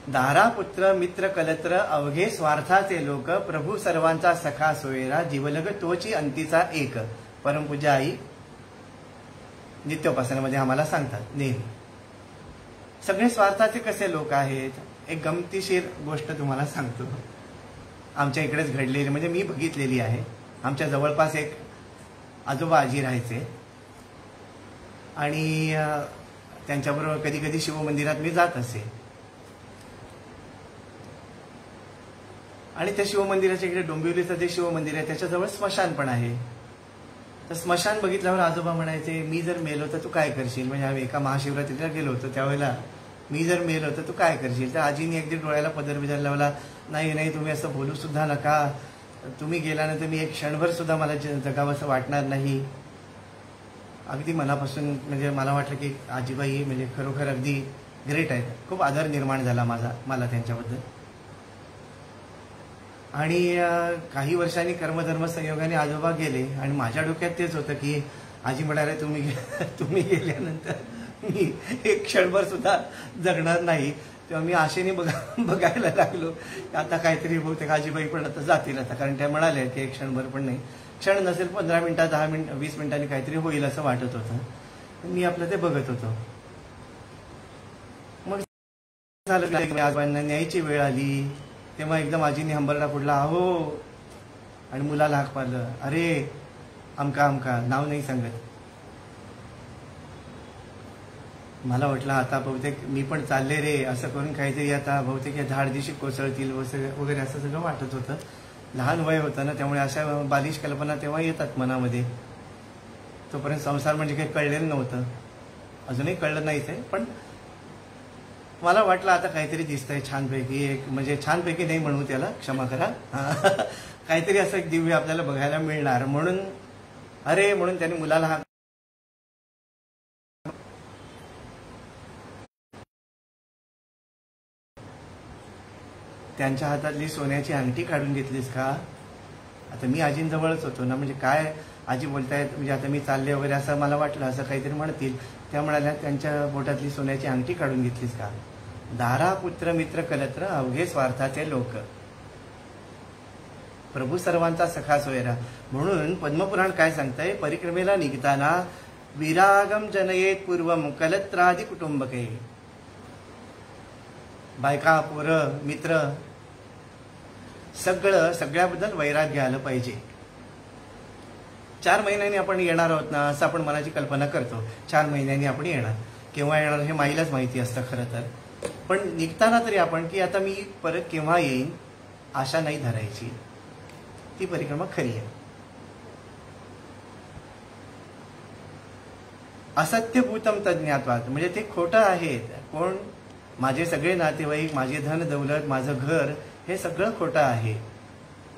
दारा पुत्र मित्र कलत्र अवघे स्वार्थाचे लोक प्रभू सर्वांचा सखा सोयरा जीवलग तोची अंतीचा एक. परमपूज्य आई नित्योपासनेमध्ये आम्हाला सांगतात नेहमी. सगळे स्वार्थाचे कसे लोक आहेत. एक गमतीशीर गोष्ट तुम्हाला सांगतो. आमच्या इकडेच घडलेली, म्हणजे मी बघितलेली आहे. आमच्या जवळपास एक आजोबा आजी राहायचे आणि त्यांच्याबरोबर कधी कधी शिवमंदिरात मी जात असे. आणि त्या शिवमंदिराच्या इकडे डोंबिवलीचं जे शिवमंदिर आहे त्याच्याजवळ स्मशान पण आहे. तर स्मशान बघितल्यावर आजोबा म्हणायचे, मी जर मेलो तर तू काय करशील. म्हणजे आम्ही एका महाशिवरात्रीला गेलो होतो त्यावेळेला, मी जर मेलो तर तू काय करशील. तर आजीने अगदी डोळ्याला पदर बिदर लावला. नाही तुम्ही असं बोलू सुद्धा नका. तुम्ही गेल्यानंतर मी एक क्षणभर सुद्धा मला जगावं असं वाटणार नाही. अगदी मनापासून म्हणजे मला वाटलं की आजीबाई म्हणजे खरोखर अगदी ग्रेट आहेत. खूप आदर निर्माण झाला मला त्यांच्याबद्दल. आणि काही वर्षांनी कर्मधर्म संयोगाने आजोबा गेले आणि माझ्या डोक्यात तेच होतं की आजी म्हणाले तुम्ही गेल्यानंतर मी एक क्षणभर सुद्धा जगणार नाही. तेव्हा मी आशेने बघायला लागलो. आता काहीतरी बहुतेक आजीबाई पण आता जातील आता, कारण त्या म्हणाल्या की एक क्षणभर पण नाही, क्षण नसेल 15 मिनिटात 10 मिनिट 20 मिनिटांनी काहीतरी होईल असं वाटत होतं. मी आपलं ते बघत होतो. मग झालं आजोबांना न्यायची वेळ आली तेव्हा एकदम आजीने हंबरडा फोडला, अहो, आणि मुलाला हाक मारलं, अरे अमका नाव नाही सांगत. मला वाटलं आता बहुतेक मी पण चालले रे असं करून काहीतरी आता बहुतेक या धाडदिशी कोसळतील वगैरे असं सगळं वाटत होतं. लहान वय होतं ना, त्यामुळे अशा बालिश कल्पना तेव्हा येतात मनामध्ये. तोपर्यंत संसार म्हणजे काही कळलेलं नव्हतं, अजूनही कळलं नाहीच आहे. पण मला वाटलं आता काहीतरी दिसतंय छानपैकी, एक म्हणजे छानपैकी नाही म्हणू त्याला, क्षमा करा, काहीतरी असं एक दिव्य आपल्याला बघायला मिळणार म्हणून अरे म्हणून त्याने मुलाला हा त्यांच्या हातातली सोन्याची अंगठी काढून घेतलीस का. आता मी आजींजवळच होतो ना, म्हणजे काय आजी बोलतायत, म्हणजे आता मी चालले वगैरे असं मला वाटलं, असं काहीतरी म्हणतील. त्या म्हणाल्या त्यांच्या बोटातली सोन्याची अंगठी काढून घेतलीस का. दारा पुत्र मित्र कलत्र अवघे स्वार्थाचे लोक, प्रभू सर्वांचा सखा सोयरा. म्हणून पद्मपुराण काय सांगतंय, परिक्रमेला निघताना विरागम जनयेत पूर्वम कलत्रादी कुटुंबके. बायका, पोरं, मित्र सगळ्याबद्दल वैराग्य आलं पाहिजे. 4 महिन्यांनी आपण येणार आहोत ना, असं आपण मनाची कल्पना करतो. 4 महिन्यांनी आपण येणार, केव्हा येणार हे माईलाच माहिती असतं खरं तर. पण निघताना तरी आपण की आता मी परत केव्हा येईन आशा नाही धरायची. ती परिक्रमा खरी आहे. असत्यभूतम तज्ञात्वात, म्हणजे ते खोटं आहे. कोण, माझे सगळे नातेवाईक, माझे धन दौलत, माझं घर, हे सगळं खोटं आहे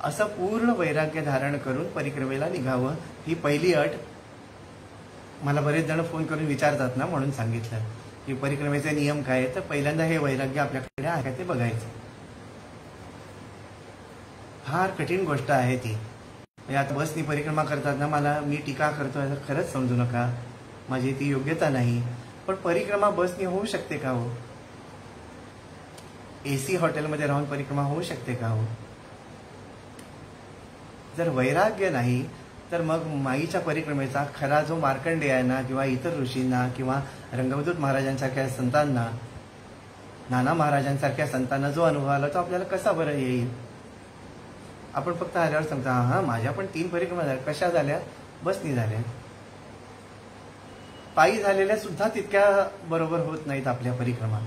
असं पूर्ण वैराग्य धारण करून परिक्रमेला निघावं. ही पहिली अट. मला बरेच जण फोन करून विचारतात ना, म्हणून सांगितलं की परिक्रमेचे नियम काय आहे. तर पहिल्यांदा हे वैराग्य आपल्याकडे आहे का ते बघायचं. फार कठीण गोष्ट आहे ती. म्हणजे आता बसनी परिक्रमा करतात ना, मला मी टीका करतोय खरंच समजू नका, माझी ती योग्यता नाही. पण परिक्रमा बसनी होऊ शकते का हो. एसी हॉटेलमध्ये राहून परिक्रमा होऊ शकते का हो. जर वैराग्य नाही तर मग माईच्या परिक्रमेचा खरा जो मार्कंडेयांना किंवा इतर ऋषींना किंवा रंगवदूत महाराजांसारख्या संतांना, नाना महाराजांसारख्या संतांना जो अनुभव आला तो आपल्याला कसा बरं येईल. आपण फक्त आल्यावर सांगता हा माझ्या पण 3 परिक्रमा झाल्या. कशा झाल्या. बसनी झाल्या. पायी झालेल्या सुद्धा तितक्या बरोबर होत नाहीत आपल्या परिक्रमा,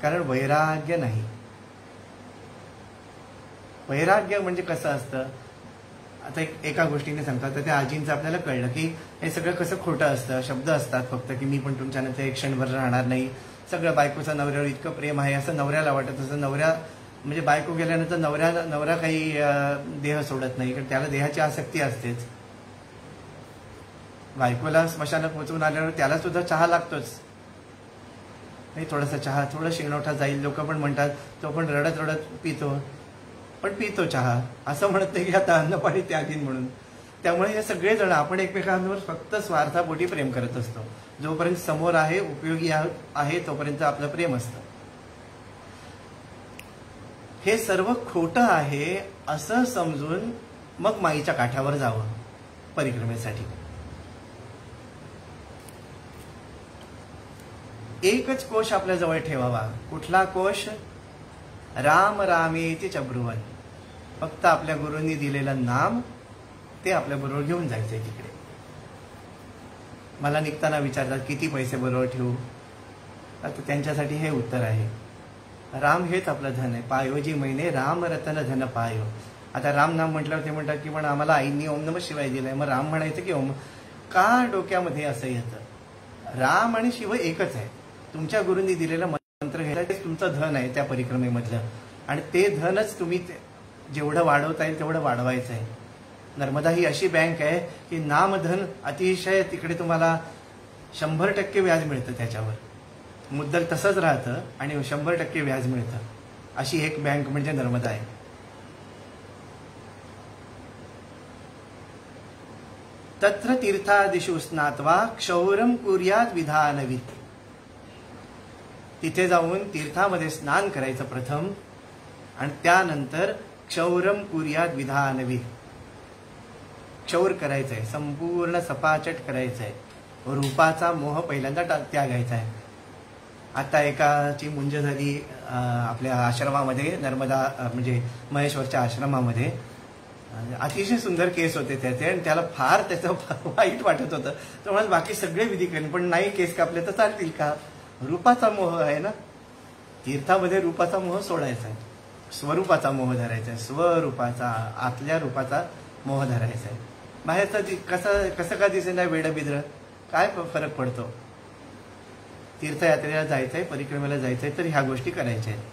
कारण वैराग्य नाही. वैराग्य म्हणजे कसं असतं. आता एका गोष्टीने सांगतात, तर त्या आजींचं आपल्याला कळलं की हे सगळं कसं खोटं असतं. शब्द असतात फक्त की मी पण तुमच्यानंतर एक क्षणभर राहणार नाही. सगळं बायकोचं नवऱ्यावर इतकं प्रेम आहे असं नवऱ्याला वाटत. असं नवऱ्या म्हणजे बायको गेल्यानंतर नवरा काही देह सोडत नाही, कारण त्याला देहाची आसक्ती असतेच. बायकोला स्मशानात पोचवून आल्यावर त्याला सुद्धा चहा लागतोच. नाही थोडासा चहा, थोडं शिणवठा जाईल. लोक पण म्हणतात तो पण रडत रडत पितो, पण पितो चहा. असं म्हणत नाही की आता अन्नपाणी त्यागीन म्हणून. त्यामुळे हे सगळेजण आपण एकमेकांवर फक्त स्वार्थापोटी प्रेम करत असतो. जोपर्यंत समोर आहे, उपयोगी आहे, तोपर्यंत आपलं प्रेम असतं. हे सर्व खोटं आहे असं समजून मग माईच्या काठावर जावं परिक्रमेसाठी. एकच कोश आपल्या जवळ ठेवावा. कुठला कोश. राम रामेति च ब्रुवन्. फक्त आपल्या गुरूंनी दिलेलं नाम ते आपल्या बरोबर घेऊन जायचंय तिकडे. मला निघताना विचारतात किती पैसे बरोबर ठेवू. आता त्यांच्यासाठी हे उत्तर आहे, राम हेच आपलं धन आहे. पायोजी महिने राम रतन धन पायो. आता राम नाम म्हटल्यावर ते म्हणतात की पण आम्हाला आईंनी ओम नमः शिवाय दिलंय, मग राम म्हणायचं की ओम का. डोक्यामध्ये असं येतं. राम आणि शिव एकच आहे. तुमच्या गुरूंनी दिलेलं मंत्र घ्यायला ते तुमचं धन आहे त्या परिक्रमेमधलं, आणि ते धनच तुम्ही जेवढं वाढवता येईल तेवढं वाढवायचं आहे. नर्मदा ही अशी बँक आहे की नामधन अतिशय तिकडे तुम्हाला 100% व्याज मिळतं. त्याच्यावर मुद्दल तसंच राहतं आणि 100% व्याज मिळतं. अशी एक बँक म्हणजे नर्मदा आहे. तत्र तीर्थादिषु स्नात्वा क्षौरम कुर्यात विधानवित. तिथे जाऊन तीर्थामध्ये स्नान करायचं प्रथम, आणि त्यानंतर क्षौरम कुर्यात विधानवित. क्षौर करायचंय, संपूर्ण सपाचट करायचंय. रूपाचा मोह पहिल्यांदा त्यागायचा आहे. आता एकाची मुंज झाली आपल्या आश्रमामध्ये, नर्मदा म्हणजे महेश्वरच्या आश्रमामध्ये. अतिशय सुंदर केस होते त्याचे, आणि त्याला त्याचं वाईट वाटत होतं. तर मला बाकी सगळे विधी करेन पण नाही केस कापले तर चालतील का. रूपाचा मोह आहे ना, तीर्थामध्ये रूपाचा मोह सोडायचा आहे, स्वरूपाचा मोह धरायचा आहे, स्वरूपाचा आतल्या रूपाचा मोह धरायचा आहे. बाहेरचा कसं कसं का दिसेना वेड बिद्र, काय फरक पडतो. तीर्थयात्रेला जायचंय, परिक्रमेला जायचंय तर ह्या गोष्टी करायच्या आहेत.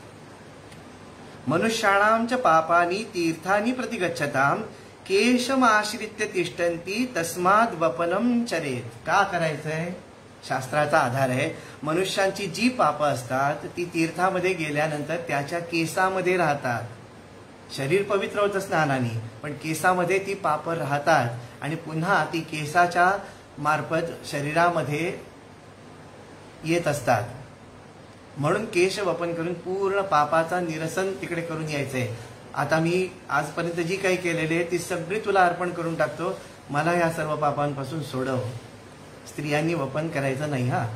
मनुष्याणां च पापानि तीर्थानि प्रतिगच्छताम केशमाश्रित्य तिष्ठन्ति तस्माद् वपनं चरेत. का करायचंय? शास्त्राचा आधार आहे. मनुष्यांची जी पापं असतात ती तीर्थामध्ये गेल्यानंतर त्याच्या केसामध्ये राहतात. शरीर पवित्र होतं स्नानाने, पण केसामध्ये ती पापं राहतात आणि पुन्हा ती केसाच्या मार्फत शरीरामध्ये येत असतात. म्हणून केश वपन करून पूर्ण पापाचा निरसन तिकडे करून यायचंय. आता मी आजपर्यंत जी काही केलेली आहे ती सगळी तुला अर्पण करून टाकतो, मला या सर्व पापांपासून सोडव. स्त्रियांनी वपन करायचं नाही. हा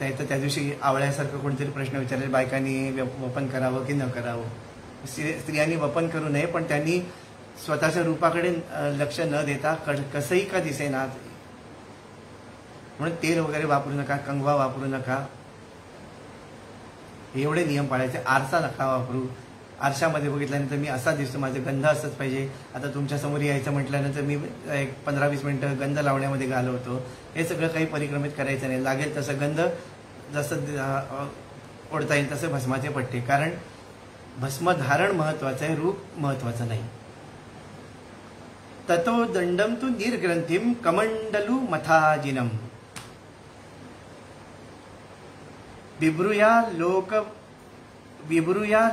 तर त्या दिवशी आवळ्यासारखं कोणतरी प्रश्न विचारले, बायकांनी वपन करावं की न करावं. स्त्रियांनी वपन करू नये, पण त्यांनी स्वतःच्या रूपाकडे लक्ष न देता कसंही का दिसेना म्हणून तेल वगैरे वापरू नका, कंगवा वापरू नका, एवढे नियम पाळायचे. आरसा नका वापरू. आरशामध्ये बघितल्यानंतर मी असा दिसतो, माझे गंध असंच पाहिजे, आता तुमच्या समोर यायचं म्हटल्यानंतर मी एक 15-20 मिनिटं गंध लावण्यामध्ये घालवतो. हे सगळं काही परिक्रमित करायचं नाही. लागेल तसं गंध जसं ओढता येईल तसं भस्माचे पट्टे, कारण भस्मधारण महत्वाचं आहे, रूप महत्वाचं नाही. ततो दंडम तु निर्ग्रंथीम कमंडलू मथाजिनम विब्रूया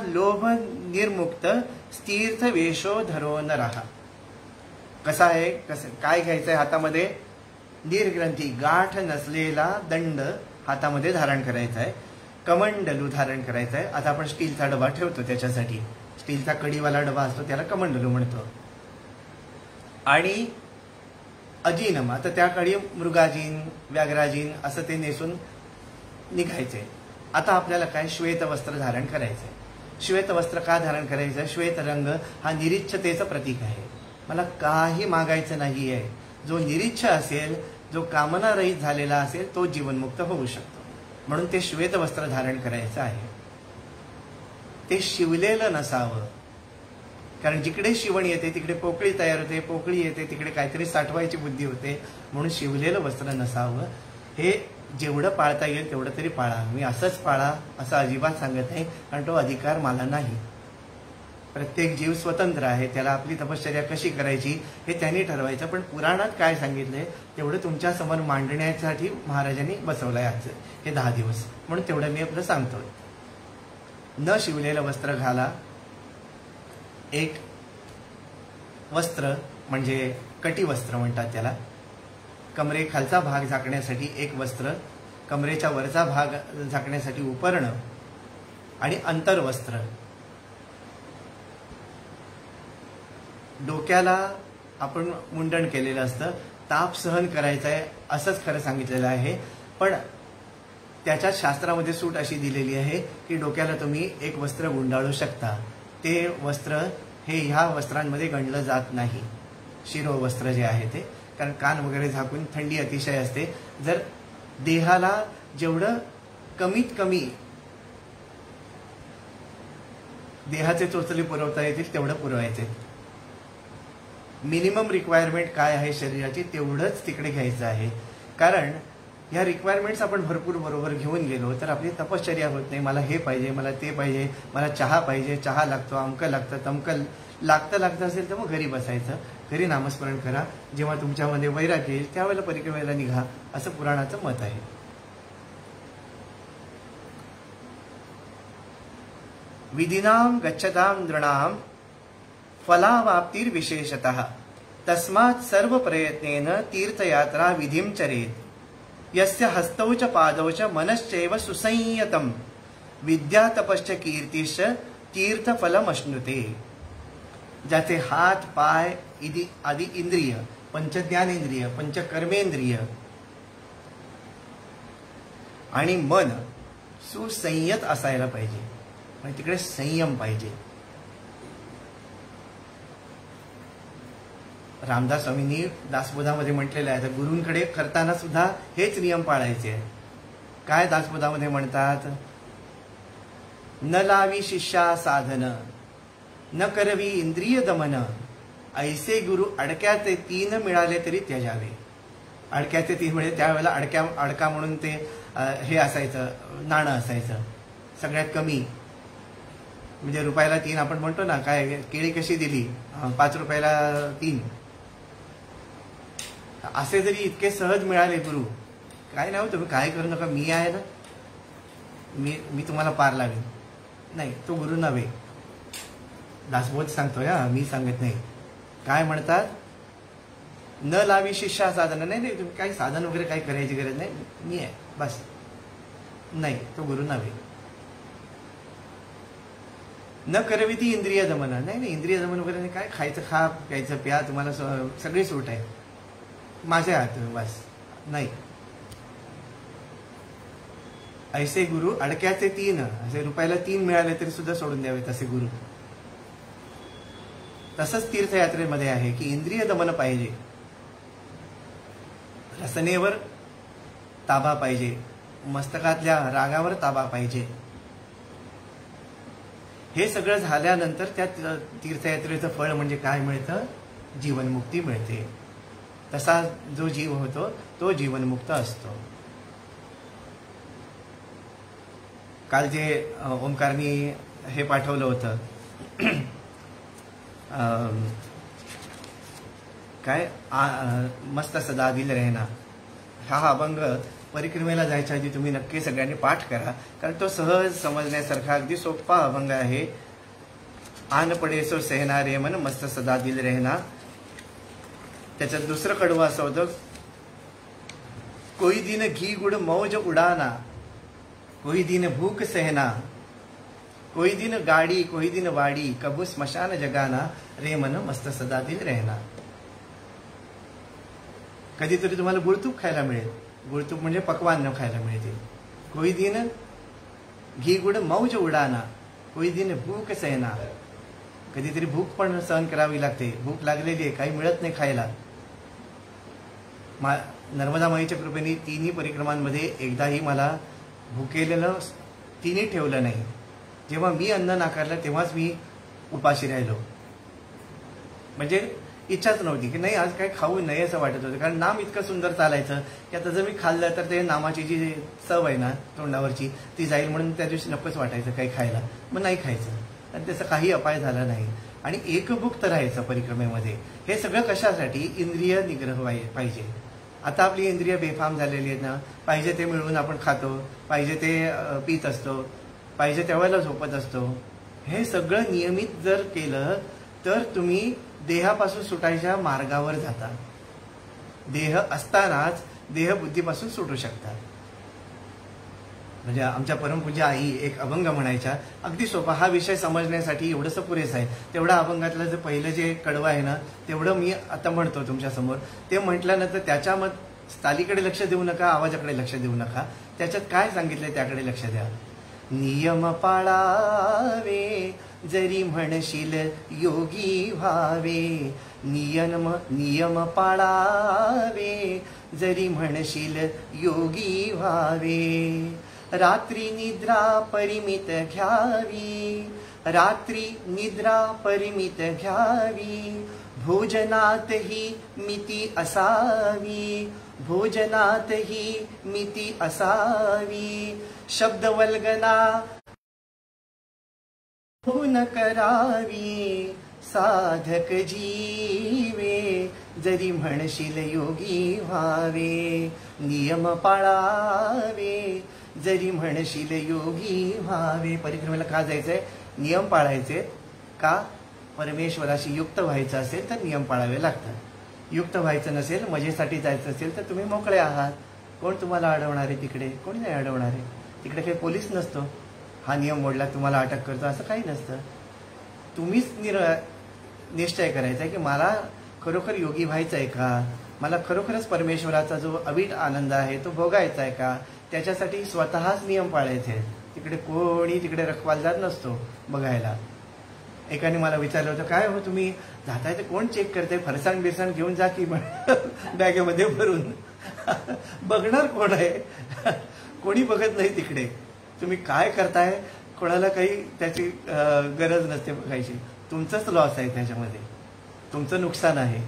लोभ निर्मुक्त तीर्थ वेशो धरो नरहा. कसा आहे, काय घ्यायचंय हातामध्ये? निर्ग्रंथी, गाठ नसलेला दंड हातामध्ये धारण करायचा आहे. कमंडलू धारण करायचा आहे. आता आपण स्टीलचा डबा ठेवतो, त्याच्यासाठी स्टीलचा कढीवाला डबा असतो, त्याला कमंडलू म्हणतो. आणि अजिनम, आता त्या काळी मृगाजीन व्याघ्राजीन असं ते नेसून निघायचे. आता आपल्याला काय श्वेत वस्त्र धारण करायचंय. श्वेत वस्त्र का धारण करायचं? श्वेत रंग हा निरीच्छतेचं प्रतीक आहे. मला काही मागायचं नाही आहे. जो निरीच्छ असेल, जो कामनारहित झालेला असेल, तो जीवनमुक्त होऊ शकतो. म्हणून ते श्वेत वस्त्र धारण करायचं आहे. ते शिवलेलं नसावं, कारण जिकडे शिवण येते तिकडे पोकळी तयार होते, पोकळी येते तिकडे काहीतरी साठवायची बुद्धी होते. म्हणून शिवलेलं वस्त्र नसावं. हे जेवढं पाळता येईल तेवढं तरी पाळा. मी असंच पाळा असं अजिबात सांगत नाही, कारण तो अधिकार मला नाही. प्रत्येक जीव स्वतंत्र आहे, त्याला आपली तपश्चर्या कशी करायची हे त्यांनी ठरवायचं. पण पुराणात काय सांगितलंय तेवढं तुमच्या समोर मांडण्यासाठी महाराजांनी बसवलंय आजचं हे 10 दिवस. म्हणून तेवढं मी आपलं सांगतोय. न शिवलेलं वस्त्र घाला. एक वस्त्र म्हणजे कटिवस्त्र म्हणतात त्याला. कमरे खालचा भाग झाकण्यासाठी एक वस्त्र, कमरेच्या वरचा भाग झाकण्यासाठी उपर्ण आणि अंतर्वस्त्र. डोक्याला आपण मुंडण केलेलं असतं. ताप सहन करायचा आहे असंच खरं सांगितलेलं आहे, पण त्याच्यात शास्त्रामध्ये सूट अशी दिलेली आहे की डोक्याला तुम्ही एक वस्त्र गुंडाळू शकता. ते वस्त्र हे ह्या वस्त्रांमध्ये गणलं जात नाही, शिरोवस्त्र जे आहे ते, कारण कान वगैरे झाकून थंडी अतिशय असते. जर देहाला जेवढं कमीत कमी देहाचे चोचले पुरवता येतील तेवढं पुरवायचे. मिनिमम रिक्वायरमेंट काय आहे शरीराची तेवढंच तिकडे घ्यायचं आहे. कारण ह्या रिक्वायरमेंट्स आपण भरपूर बरोबर घेऊन गेलो तर आपली तपश्चर्या होत नाही. मला हे पाहिजे, मला ते पाहिजे, मला चहा पाहिजे, चहा लागतो, अमकं लागतं, तमकं लागतं असेल तर मग घरी बसायचं, घरी नामस्मरण करा. जेव्हा तुमच्यामध्ये वैराग्य येईल त्यावेळेला परिक्रमेला निघा, असं पुराणाचं मत आहे. विधिनाम गच्छताम नृणाम फलावाप्तिर्विशेषतः तस्मात् सर्व प्रयत्नेन तीर्थयात्रा विधिं चरेत. यस्य हस्तौ च पादौ च मनश्चैव सुसंयतं विद्या तपश्च कीर्तिश्च तीर्थफलमश्नुते. ज्याचे हात पाय आदी इंद्रिय, पंचज्ञानेंद्रिय, पंचकर्मेंद्रिय आणि मन सुसंयत असायला पाहिजे. म्हणजे तिकडे संयम पाहिजे. रामदास स्वामींनी दासबोधामध्ये म्हटलेलं आहे, गुरूंकडे करताना सुद्धा हेच नियम पाळायचे आहेत. काय दासबोधामध्ये म्हणतात, न लावी शिष्या साधन, न करवी इंद्रिय दमन, ऐसे गुरु अडक्याचे तीन मिळाले तरी त्याजावे. अडक्याचे तीन म्हणजे त्यावेळेला अडका म्हणून ते हे असायचं, नाणं असायचं सगळ्यात कमी, म्हणजे रुपयाला 3 आपण म्हणतो ना. काय केळी कशी दिली, 5 रुपयाला 3. असे जरी इतके सहज मिळाले गुरु, काय नाही, तुम्ही काय करू नका, मी आहे ना, मी तुम्हाला पार लावेन. नाही, तो गुरु नव्हे, दासबोध सांगतोय, मी सांगत नाही. काय म्हणतात, न लावी शिष्या साधन. नाही नाही, तुम्ही काही साधन वगैरे काही करायची गरज नाही, मी आहे बस. नाही, तो गुरु नव्हे. न करवी ती इंद्रिय दमन. नाही नाही, इंद्रिय दमन वगैरे नाही, काय खायचं खा, प्यायचं प्या, तुम्हाला सगळी सूट आहे, माझ्या हात बस. नाही, ऐसे गुरु अडक्याचे 3, असे रुपयाला 3 मिळाले तरी सुद्धा सोडून द्यावेत असे गुरु. तसंच तीर्थयात्रेमध्ये आहे की इंद्रिय दमन पाहिजे, रसनेवर ताबा पाहिजे, मस्तकातल्या रागावर ताबा पाहिजे. हे सगळं झाल्यानंतर त्या तीर्थयात्रेचं फळ म्हणजे काय मिळतं, जीवनमुक्ती मिळते. तसा जो जीव होतो तो जीवनमुक्त असतो. काल जे ओंकारनी हे पाठवलं होतं, काय मस्त सदा दिल रहना, हा अभंग परिक्रमेला जायच्या आधी तुम्ही नक्की सगळ्यांनी पाठ करा, कारण तो सहज समजण्यासारखा अगदी सोपा अभंग आहे. आन पडे सो सहना रे मन, मस्त सदा दिल रहना. त्याच्यात दुसरं कडवं असं होतं, कोई दिन घी गुड मौज उडाना, कोई दिन भूख सहना, कोई दिन गाडी, कोई दिन वाडी, कबू स्मशान जगाना, रे मन मस्त सदा दिल रहना. कधीतरी तुम्हाला गुळतूप खायला मिळेल, गुळतूप म्हणजे पक्वान्न खायला मिळतील. कोई दिन घी गुड मौज उडाना, कोई दिन भूक सहना. कधीतरी भूक पण सहन करावी लागते, भूक लागलेली आहे, काही मिळत नाही खायला. नर्मदा माईच्या कृपेने 3 परिक्रमांमध्ये एकदाही मला भुकेलेलं तिने ठेवलं नाही. जेव्हा मी अन्न नाकारलं तेव्हाच मी उपाशी राहिलो. म्हणजे इच्छाच नव्हती की नाही आज काय खाऊ नये असं वाटत होतं, कारण नाम इतकं सुंदर चालायचं की आता जर मी खाल्लं तर ते नामाची जी चव आहे ना तोंडावरची ती जाईल, म्हणून त्या दिवशी नकोच वाटायचं काही खायला. मग नाही खायचं, आणि त्याचा काही अपाय झाला नाही. आणि एकभुक्त राहायचं परिक्रमेमध्ये. हे सगळं कशासाठी, इंद्रिय निग्रह पाहिजे. आता आपली इंद्रिय बेफाम झालेली आहेत ना, पाहिजे ते मिळवून आपण खातो, पाहिजे ते पित असतो, पाहिजे त्यावेळेला झोपत असतो. हे सगळं नियमित जर केलं तर तुम्ही देहापासून सुटायच्या मार्गावर जाता. देह असतानाच देहबुद्धीपासून सुटू शकतात. म्हणजे आमच्या परमपूज्य आई एक अभंग म्हणायच्या, अगदी सोपा, हा विषय समजण्यासाठी एवढंसं पुरेसं आहे. तेवढा अभंगातलं जे पहिलं जे कडवं आहे ना तेवढं मी आता म्हणतो तुमच्यासमोर. ते म्हटल्यानंतर त्याच्या मग तालीकडे लक्ष देऊ नका, आवाजाकडे लक्ष देऊ नका. त्याच्यात काय सांगितलंय त्याकडे लक्ष द्या. नियम पाळावे जरी म्हणशील योगी व्हावे, नियम पाळावे जरी म्हणशील योगी व्हावे. रात्री निद्रा परिमित घ्यावी, रात्री निद्रा परिमित घ्यावी, भोजनातही मिती असावी, भोजनातही मिती असावी. शब्द वल्गना न करावी, साधक जीवे जरी म्हणशील योगी व्हावे. नियम पाळावे जरी म्हणशील योगी व्हावे. परिक्रमेला का जायचंय, नियम पाळायचे का, परमेश्वराशी युक्त व्हायचं असेल तर नियम पाळावे लागतात. युक्त व्हायचं नसेल, मजेसाठी जायचं असेल तर तुम्ही मोकळे आहात. कोण तुम्हाला अडवणार आहे तिकडे, कोणी नाही अडवणार आहे. तिकडे काही पोलीस नसतो, हा नियम मोडला तुम्हाला अटक करतो असं काही नसतं. तुम्हीच निश्चय करायचा आहे की मला खरोखर योगी व्हायचं आहे का, मला खरोखरच परमेश्वराचा जो अवीट आनंद आहे तो भोगायचा आहे का. त्याच्यासाठी स्वतःच नियम पाळायचे आहेत. तिकडे कोणी तिकडे रखवालदार नसतो बघायला. एकाने मला विचारलं होतं, काय हो तुम्ही जाताय तर कोण चेक करते, फरसाण बिरसाण घेऊन जा की बॅगेमध्ये भरून. बघणार कोण आहे. कोणी बघत नाही तिकडे. तुम्ही काय करताय कोणाला काही त्याची गरज नसते बघायची. तुमचंच लॉस आहे त्याच्यामध्ये, तुमचं नुकसान आहे.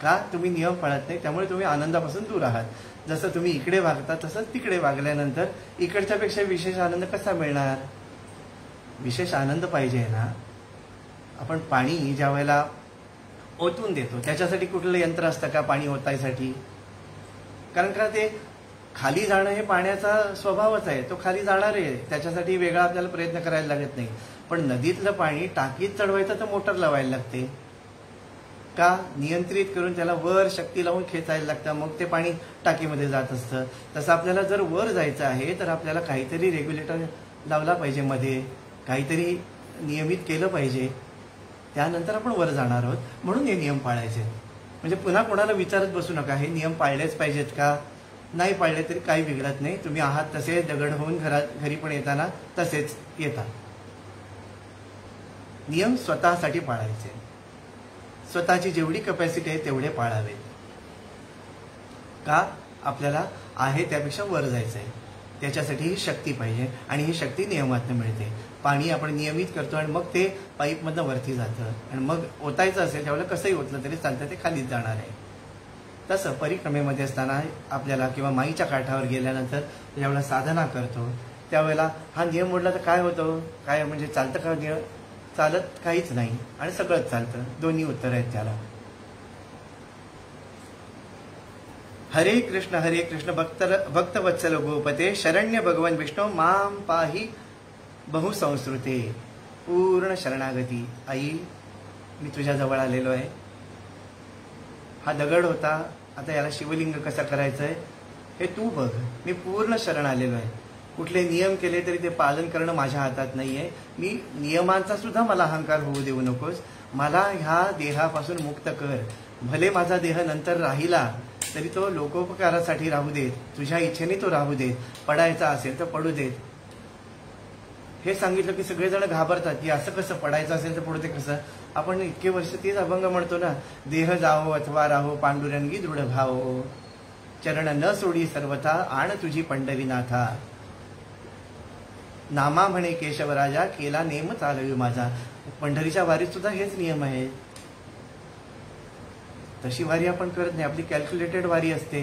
का? तुम्ही नियम पाळत नाही, त्यामुळे तुम्ही आनंदापासून दूर आहात. जसं तुम्ही इकडे वागता तसंच तिकडे वागल्यानंतर इकडच्यापेक्षा विशेष आनंद कसा मिळणार? विशेष आनंद पाहिजे ना. आपण पाणी ज्या वेळेला ओतून देतो त्याच्यासाठी कुठलं यंत्र असतं का पाणी ओतायसाठी? कारण का ते खाली जाणं हे पाण्याचा स्वभावच आहे, तो खाली जाणार आहे, त्याच्यासाठी वेगळा आपल्याला प्रयत्न करायला लागत नाही. पण नदीतलं पाणी टाकीत चढवायचं तर मोटर लावायला लागते. का? नियंत्रित करून त्याला वर शक्ती लावून खेचायला लागतं, मग ते पाणी टाकीमध्ये जात असतं. तसं आपल्याला जर वर जायचं आहे तर आपल्याला काहीतरी रेग्युलेटर लावला पाहिजे, मध्ये काहीतरी नियमित केलं पाहिजे, त्यानंतर आपण वर जाणार आहोत. म्हणून हे नियम पाळायचे. म्हणजे पुन्हा कोणाला विचारत बसू नका हे नियम पाळलेच पाहिजेत का. नाही पाळले तरी काही बिघडत नाही. तुम्ही आहात तसे दगड होऊन घरी पण येताना तसेच येतात. नियम स्वतःसाठी पाळायचे. स्वतःची जेवढी कपॅसिटी आहे तेवढे पाळावे. का? आपल्याला आहे त्यापेक्षा वर जायचं आहे, त्याच्यासाठी ही शक्ती पाहिजे आणि ही शक्ती नियमातून मिळते. पाणी आपण नियमित करतो आणि मग ते पाईपमधनं वरती जातं आणि मग ओतायचं असेल त्यावेळेला कसंही ओतलं तरी चालतं, ते खालीच जाणार आहे. तसं परिक्रमेमध्ये असताना आपल्याला किंवा माईच्या काठावर गेल्यानंतर ज्यावेळेला साधना करतो त्यावेळेला हा नियम मोडला तर काय होतं? काय म्हणजे चालतं का नियम? चालत काहीच नाही आणि सगळंच चालतं. दोन्ही उत्तर आहेत त्याला. हरे कृष्ण भक्तवत्सल गोपते शरण्य भगवन विष्णू माम पाही बहुसंस्कृते. पूर्ण शरणागती. आई, मी तुझ्या जवळ आलेलो आहे. हा दगड होता, आता याला शिवलिंग कसं करायचंय हे तू बघ. मी पूर्ण शरण आलेलो आहे. कुठले नियम केले तरी ते पालन करणं माझ्या हातात नाहीये. मी नियमांचा सुद्धा मला अहंकार होऊ देऊ नकोस. मला ह्या देहापासून मुक्त कर. भले माझा देह नंतर राहिला तरी तो लोकोपकारासाठी राहू देत, तुझ्या इच्छेने तो राहू देत, पडायचा असेल तर पडू देत. हे सांगितलं की सगळेजण घाबरतात की असं कसं, पडायचं असेल तर पडू दे कसं. आपण इतके वर्ष तीच अभंग म्हणतो ना, देह जावो अथवा राहो पांडुरंगी दृढ भावो, चरण न सोडी सर्वथा आण तुझी पंढरीनाथा, नामा म्हणे केशवराजा केला नेम चालवी माझा. पंढरीच्या वारीत सुद्धा हेच नियम आहे. तशी वारी आपण करत नाही, आपली कॅल्क्युलेटेड वारी असते.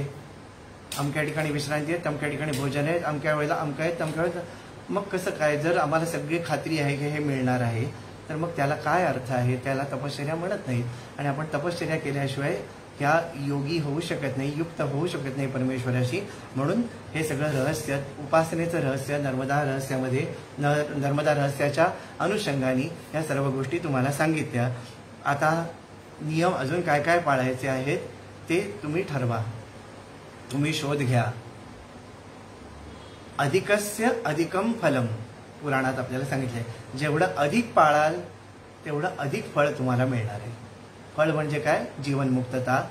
अमक्या ठिकाणी विश्रांती आहे, तमक्या ठिकाणी भोजन आहे, अमक्या वेळेला अमक्या आहे, तमक्या वेळेला. मग कसं काय? जर आम्हाला सगळी खात्री आहे की हे मिळणार आहे तर मग त्याला काय अर्थ आहे? त्याला तपश्चर्या म्हणत नाहीत. आणि आपण तपश्चर्या केल्याशिवाय ह्या योगी होऊ शकत नाही, युक्त होऊ शकत नाही परमेश्वराशी. म्हणून हे सगळं रहस्य, उपासनेचं रहस्य नर्मदा रहस्यामध्ये, नर्मदा रहस्याच्या अनुषंगाने या सर्व गोष्टी तुम्हाला सांगितल्या. आता नियम अजून काय काय पाळायचे आहेत ते तुम्ही ठरवा, तुम्ही शोध घ्या. अधिकस्य अधिकम फलम पुराणात आपल्याला सांगितलंय. जेवढं अधिक पाळाल तेवढं अधिक फळ तुम्हाला मिळणार आहे. फळ म्हणजे काय? जीवनमुक्तता,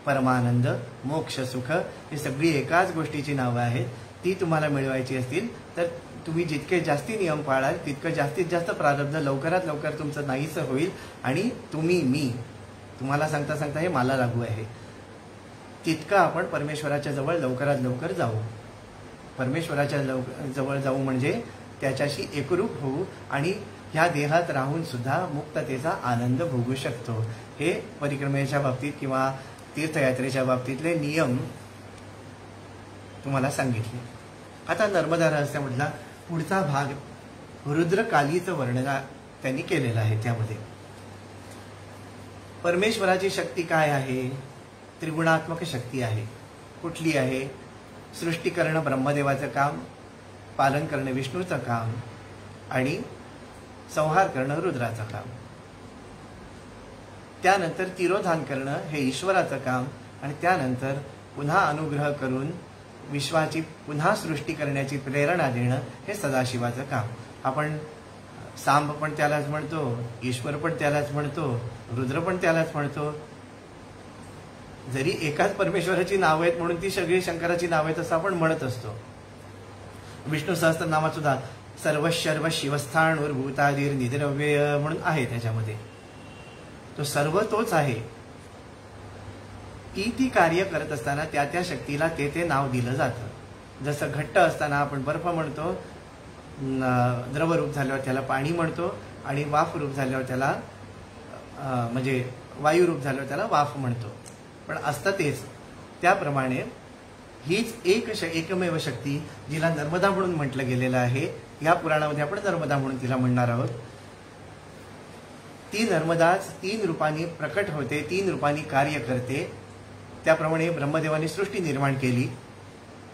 परमानंद, मोक्ष, सुख, ही सगळी एकाच गोष्टीची नावं आहेत. ती तुम्हाला मिळवायची असतील तर तुम्ही जितके जास्ती नियम पाळाल तितकं जास्तीत जास्त प्रारब्ध लवकरात लवकर तुमचं नाहीसं होईल. आणि तुम्ही, मी तुम्हाला सांगता सांगता हे मला लागू आहे, तितकं आपण परमेश्वराच्या जवळ लवकरात लवकर जाऊ. परमेश्वराच्या जवळ जाऊ म्हणजे त्याच्याशी एकरूप होऊ आणि ह्या देहात राहून सुद्धा मुक्ततेचा आनंद भोगू शकतो. हे परिक्रमेच्या बाबतीत किंवा तीर्थयात्रेच्या बाबतीतले नियम तुम्हाला सांगितले. आता नर्मदा रहस्यामधला पुढचा भाग रुद्रकालीचं वर्णन त्यांनी केलेलं आहे. त्यामध्ये परमेश्वराची शक्ती काय आहे? त्रिगुणात्मक शक्ती आहे. कुठली आहे? सृष्टी करणं ब्रह्मदेवाचं काम, पालन करणं विष्णूचं काम आणि संहार करणं रुद्राचं काम. त्यानंतर तिरोधान करणं हे ईश्वराचं काम आणि त्यानंतर पुन्हा अनुग्रह करून विश्वाची पुन्हा सृष्टी करण्याची प्रेरणा देणं हे सदाशिवाचं काम. आपण सांब पण त्यालाच म्हणतो, ईश्वर पण त्यालाच म्हणतो, रुद्र पण त्यालाच म्हणतो. जरी एकाच परमेश्वराची नावं आहेत म्हणून ती सगळी शंकराची नावं आहेत असं आपण म्हणत असतो. विष्णू सहस्त्रनामात सुद्धा सर्वशर्व शिवस्थाणूर भूतादीर निद्रव्य म्हणून आहे. त्याच्यामध्ये तो सर्व तोच आहे. ती कार्य करत असताना त्या शक्तीला ते नाव दिलं जातं. जसं घट्ट असताना आपण बर्फ म्हणतो, द्रवरूप झाल्यावर त्याला पाणी म्हणतो, आणि वाफ रूप झाल्यावर त्याला म्हणजे वायुरूप झाल्यावर त्याला वाफ म्हणतो. पण असतं तेच. त्याप्रमाणे हीच एकमेव शक्ती जिला नर्मदा म्हणून म्हटलं गेलेलं आहे, या पुराणामध्ये आपण नर्मदा म्हणून तिला म्हणणार आहोत. ती नर्मदाच 3 रूपांनी प्रकट होते, 3 रूपांनी कार्य करते. त्याप्रमाणे ब्रह्मदेवाने सृष्टी निर्माण केली.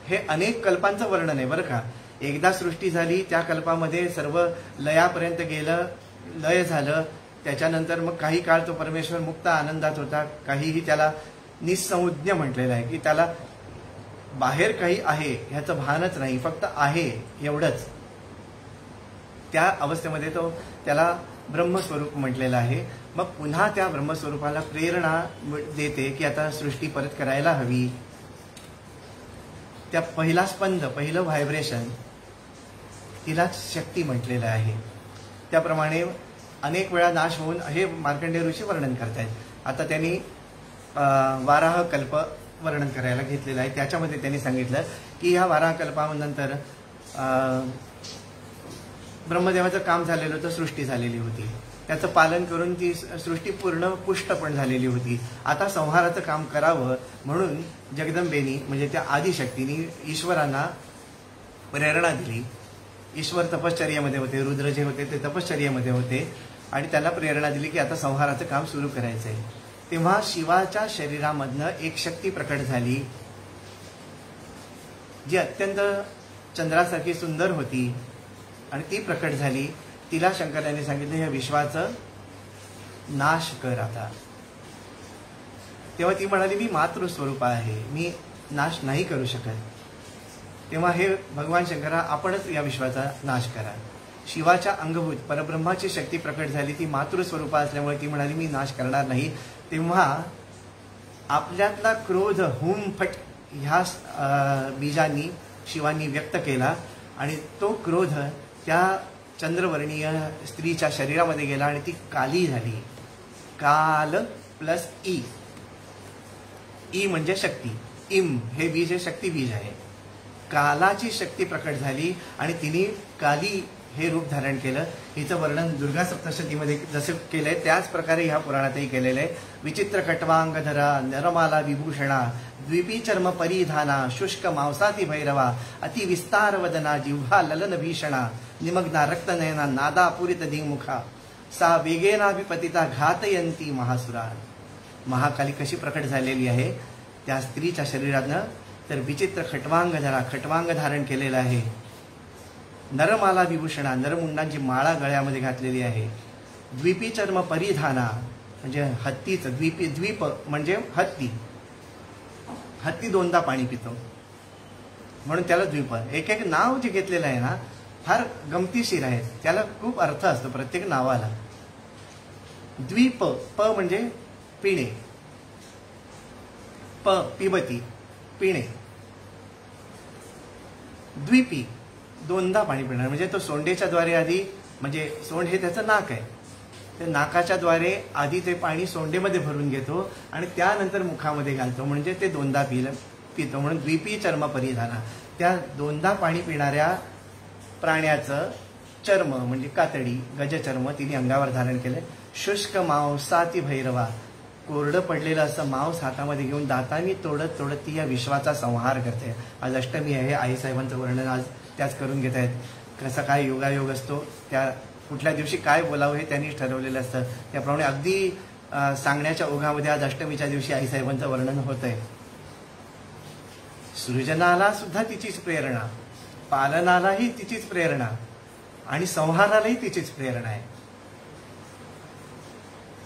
हे अनेक कल्पांचं वर्णन आहे बरं का. एकदा सृष्टी झाली, त्या कल्पामध्ये सर्व लयापर्यंत गेलं, लय झालं. त्याच्यानंतर मग काही काळ तो परमेश्वर मुक्त आनंदात होता. काहीही त्याला निस्संज्ञ म्हटलेलं आहे, की त्याला बाहेर काही आहे ह्याचं भानच नाही, फक्त आहे एवढंच. त्या अवस्थेमध्ये तो त्याला ब्रह्मस्वरूप म्हटलेलं आहे. मग पुन्हा त्या ब्रह्मस्वरूपाला प्रेरणा देते की आता सृष्टी परत करायला हवी. त्या पहिला स्पंद, पहिलं व्हायब्रेशन, तिलाच शक्ती म्हटलेलं आहे. त्याप्रमाणे अनेक वेळा नाश होऊन हे मार्कंडेय ऋषी वर्णन करतायत. आता त्यांनी वाराह कल्प वर्णन करायला घेतलेलं आहे. त्याच्यामध्ये त्यांनी सांगितलं की ह्या वाराह कल्पानंतर ब्रह्मदेवाचं काम झालेलं होतं, सृष्टी झालेली होती. त्याचं पालन करून ती सृष्टी पूर्ण पुष्ट पण झालेली होती. आता संहाराचं काम करावं म्हणून जगदंबेनी म्हणजे त्या आदिशक्तीने ईश्वरांना प्रेरणा दिली. ईश्वर तपश्चर्यामध्ये होते, रुद्र जे होते ते तपश्चर्यामध्ये होते, आणि त्यांना प्रेरणा दिली की आता संहाराचं काम सुरू करायचं आहे. तेव्हा शिवाच्या शरीरामधनं एक शक्ती प्रकट झाली, जी अत्यंत चंद्रासारखी सुंदर होती, आणि ती प्रकट झाली. तिला शंकराने सांगितलं ह्या विश्वाचं नाश कर आता. तेव्हा ती म्हणाली मी मातृस्वरूप आहे, मी नाश नाही करू शकत. तेव्हा हे भगवान शंकरा आपणच या विश्वाचा नाश करा. शिवाच्या अंगभूत परब्रह्माची शक्ती प्रकट झाली, ती मातृस्वरूपा असल्यामुळे ती म्हणाली मी नाश करणार नाही. तेव्हा आपल्यातला क्रोध हुमफट ह्या बीजांनी शिवांनी व्यक्त केला, आणि तो क्रोध त्या चंद्रवर्णीय स्त्रीच्या शरीरामध्ये गेला आणि ती काली झाली. काल प्लस ई, ई म्हणजे शक्ती, इम हे बीज हे शक्ती बीज आहे. कालाची शक्ती प्रकट झाली आणि तिने काली हे रूप धारण केलं. हिचं वर्णन दुर्गा सप्तशतीमध्ये जसं केलंय त्याच प्रकारे ह्या पुराणातही केलेलं आहे. विचित्र कटवांगधरा नरमाला विभूषणा द्विपी चर्म परिधाना शुष्क मांसाती भैरवा अति विस्तार वदना जिव्हा ललन भीषणा निमग्ना रक्तनयना नादा पुरित दिङ्मुखा सा वेगेनाभिपतिता घातयंती महासुरा. महाकाली कशी प्रकट झालेली आहे त्या स्त्रीच्या शरीरातनं, तर विचित्र खटवांगधरा, खटवांग धारण केलेलं आहे. नरमाला विभूषणा, नरमुंडांची माळा गळ्यामध्ये घातलेली आहे. द्विपी चर्म परिधाना म्हणजे हत्तीचं, द्वीप म्हणजे हत्ती, हत्ती 2दा पाणी पितो म्हणून त्याला द्वीप. एक एक नाव जे घेतलेलं आहे ना फार गमतीशीर आहे, त्याला खूप अर्थ असतो प्रत्येक नावाला. द्वीप, प म्हणजे पिणे, पिबती पिणे. द्विपी 2दा पाणी पिणार म्हणजे तो सोंडेच्या द्वारे आधी, म्हणजे सोंड हे त्याचं नाक आहे, त्या नाकाच्या द्वारे आधी ते पाणी सोंडेमध्ये भरून घेतो आणि त्यानंतर मुखामध्ये घालतो, म्हणजे ते 2दा पितो. म्हणून द्विपी चर्म परिधाना. त्या 2दा पाणी पिणाऱ्या प्राण्याचं चर्म म्हणजे कातडी, गजचर्म तिने अंगावर धारण केलंय. शुष्क मांसाती भैरवा, कोरडं पडलेलं असं मांस हातामध्ये घेऊन दातांनी तोडत तोडत ती या विश्वाचा संहार करते. आज अष्टमी आहे, आईसाहेबांचं वर्णन आज त्याच करून घेत आहेत. कसा काय योगायोग असतो, त्या कुठल्या दिवशी काय बोलावं हे त्यांनीच ठरवलेलं असतं. त्याप्रमाणे अगदी सांगण्याच्या ओघामध्ये आज अष्टमीच्या दिवशी आईसाहेबांचं वर्णन होत आहे. सृजनाला सुद्धा तिचीच प्रेरणा, पालनालाही तिचीच प्रेरणा, आणि संहारालाही तिचीच प्रेरणा आहे.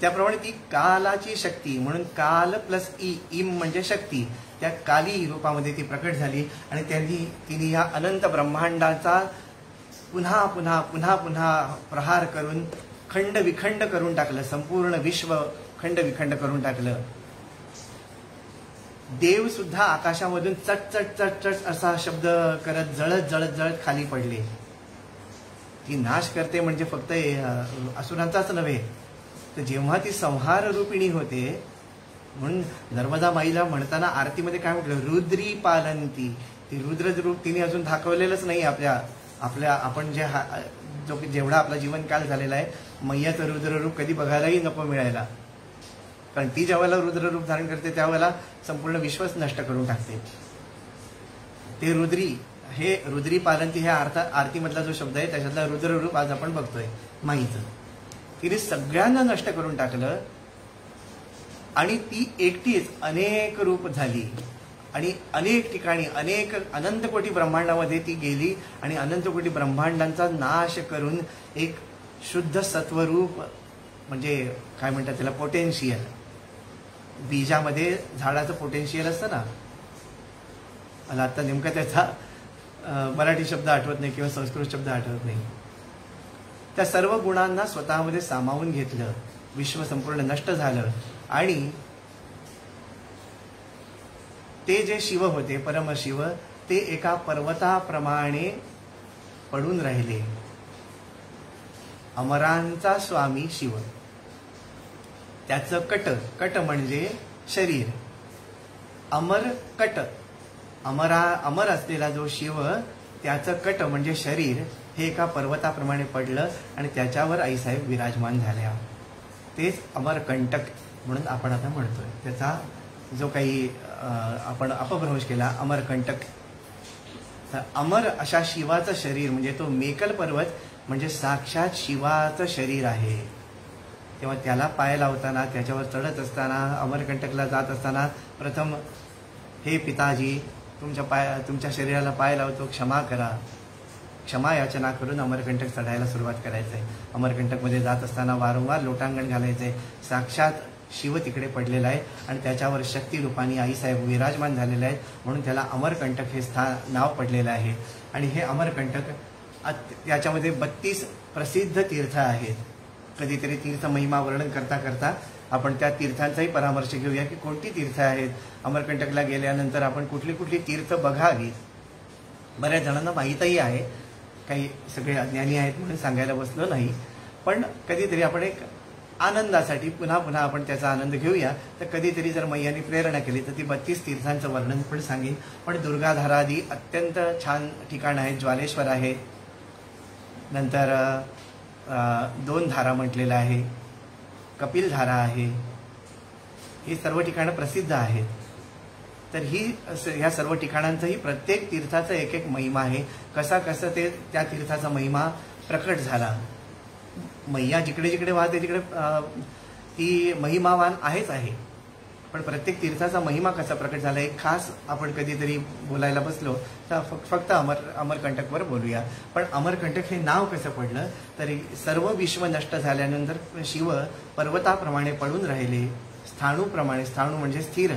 त्याप्रमाणे ती कालाची शक्ती, म्हणून काल प्लस ई, इम म्हणजे शक्ती, त्या काली रूपामध्ये ती प्रकट झाली आणि तिने या अनंत ब्रह्मांडाचा पुन्हा पुन्हा पुन्हा पुन्हा प्रहार करून खंड विखंड करून टाकलं. संपूर्ण विश्व खंड विखंड करून टाकलं. देव सुद्धा आकाशामधून चट चट चट चट असा शब्द करत जळत जळत जळत खाली पडले. ती नाश करते म्हणजे फक्त असुरांचाच नव्हे, तर जेव्हा ती संहार रूपिणी होते, म्हणून नर्मदा माईला म्हणताना आरतीमध्ये काय म्हटलं, रुद्री पालंती ती रुद्र रूप तिने अजून दाखवलेलंच नाही आपल्या आपण जेवढा आपला जीवनकाल झालेला आहे, मैयाचं रुद्ररूप कधी बघायलाही नको मिळायला. कारण ती ज्यावेळेला रुद्ररूप धारण करते त्यावेळेला संपूर्ण विश्वच नष्ट करून टाकते. ते रुद्री पालंती ह्या आरतीमधला जो शब्द आहे त्याच्यातला रुद्ररूप आज आपण बघतोय माईचं. तिने सगळ्यांना नष्ट करून टाकलं आणि ती एकटीच अनेक रूप झाली आणि अनेक ठिकाणी अनंत कोटी ब्रह्मांडामध्ये ती गेली आणि अनंत कोटी ब्रह्मांडांचा नाश करून एक शुद्ध सत्वरूप, म्हणजे काय म्हणतात त्याला, पोटेन्शियल. बीजामध्ये झाडाचं पोटेन्शियल असतं ना, मला आता नेमका त्याचा मराठी शब्द आठवत नाही किंवा संस्कृत शब्द आठवत नाही. त्या सर्व गुणांना स्वतःमध्ये सामावून घेतलं, विश्व संपूर्ण नष्ट झालं आणि ते जे शिव होते, परमशिव, ते एका पर्वताप्रमाणे पडून राहिले. अमरांचा स्वामी शिव, त्याचं कट म्हणजे शरीर, अमर कट, अमर असलेला जो शिव, त्याचं कट म्हणजे शरीर हे एका पर्वताप्रमाणे पडलं आणि त्याच्यावर आईसाहेब विराजमान झाल्या. तेच अमरकंटक म्हणून आपण आता म्हणतोय. त्याचा जो काही आपण अपभ्रंश केला, अमरकंटक. तर अमर अशा शिवाचं शरीर म्हणजे तो मेकल पर्वत म्हणजे साक्षात शिवाचं शरीर आहे. तेव्हा त्याला पाय लावताना, त्याच्यावर चढत असताना, अमरकंटकला जात असताना प्रथम, हे पिताजी, तुमच्या शरीराला पाय लावतो, क्षमा करा. क्षमा याचना करून अमरकंटक चढायला सुरुवात करायचं आहे. अमरकंटकमध्ये जात असताना वारंवार लोटांगण घालायचं आहे. साक्षात शिव तिकडे पडलेला आहे आणि त्याच्यावर शक्ती रूपाने आईसाहेब विराजमान झालेले आहेत, म्हणून त्याला अमरकंटक हे नाव पडलेलं आहे. आणि हे अमरकंटक, त्याच्यामध्ये 32 प्रसिद्ध तीर्थ आहेत. कधीतरी तीर्थ महिमा वर्णन करता करता आपण त्या तीर्थांचाही परामर्श घेऊया की कोणती तीर्थ आहेत. अमरकंटकला गेल्यानंतर आपण कुठली कुठली तीर्थ बघावी. बऱ्याच जणांना माहीतही आहे, काही सगळे अज्ञानी आहेत म्हणून सांगायला बसलो नाही, पण कधीतरी आपण एक आनंदासाठी पुन्हा पुन्हा आपण त्याचा आनंद घेऊया. तर कधीतरी जर मैयाने प्रेरणा केली तर ती 32 तीर्थांचं वर्णन पण सांगेन. पण दुर्गाधारादी अत्यंत छान ठिकाण आहेत. ज्वालेश्वर आहे, नंतर 2 धारा म्हटलेलं आहे, कपिल धारा आहे. ही सर्व ठिकाणं प्रसिद्ध आहेत. तर ह्या सर्व ठिकाणांचंही प्रत्येक तीर्थाचा एक एक महिमा आहे. कसं ते त्या तीर्थाचा महिमा प्रकट झाला. मैया जिकडे जिकडे वाहते तिकडे ती महिमावान आहेच आहे, पण प्रत्येक तीर्थाचा महिमा कसा प्रकट झाला एक खास आपण कधीतरी बोलायला बसलो तर फक्त अमरकंटकवर बोलूया. पण अमरकंटक हे नाव कसं पडलं, तरी सर्व विश्व नष्ट झाल्यानंतर शिव पर्वताप्रमाणे पडून राहिले, स्थाणूप्रमाणे, स्थाणू म्हणजे स्थिर,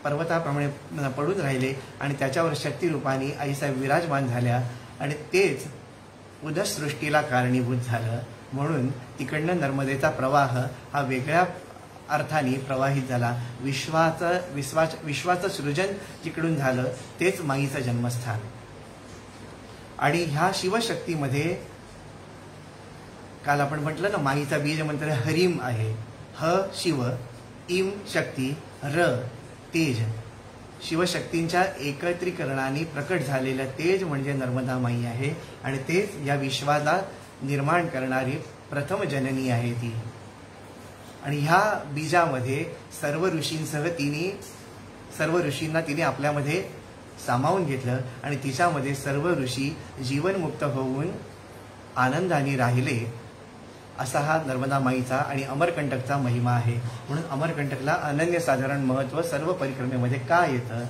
पर्वताप्रमाणे पडून राहिले आणि त्याच्यावर शक्तिरूपाने आईसाहेब विराजमान झाल्या आणि तेच उदसृष्टीला कारणीभूत झालं. म्हणून तिकडनं नर्मदेचा प्रवाह हा वेगळ्या अर्थाने प्रवाहित झाला. विश्वाचं सृजन जिकडून झालं तेच माईचं जन्मस्थान. आणि ह्या शिवशक्तीमध्ये काल आपण म्हटलं ना, माईचा बीज मंत्र हरिम आहे. ह शिव, इम शक्ती, र तेज. शिवशक्तींच्या एकत्रीकरणाने प्रकट झालेलं तेज म्हणजे नर्मदा माई आहे आणि तेच या विश्वाला निर्माण करणारी प्रथम जननी आहे ती. आणि ह्या बीजामध्ये सर्व ऋषींना तिने आपल्यामध्ये सामावून घेतलं आणि तिच्यामध्ये सर्व ऋषी जीवनमुक्त होऊन आनंदाने राहिले. असा हा नर्मदा माईचा आणि अमरकंटकचा महिमा आहे. म्हणून अमरकंटकला अनन्यसाधारण महत्त्व सर्व परिक्रमेमध्ये का येतं,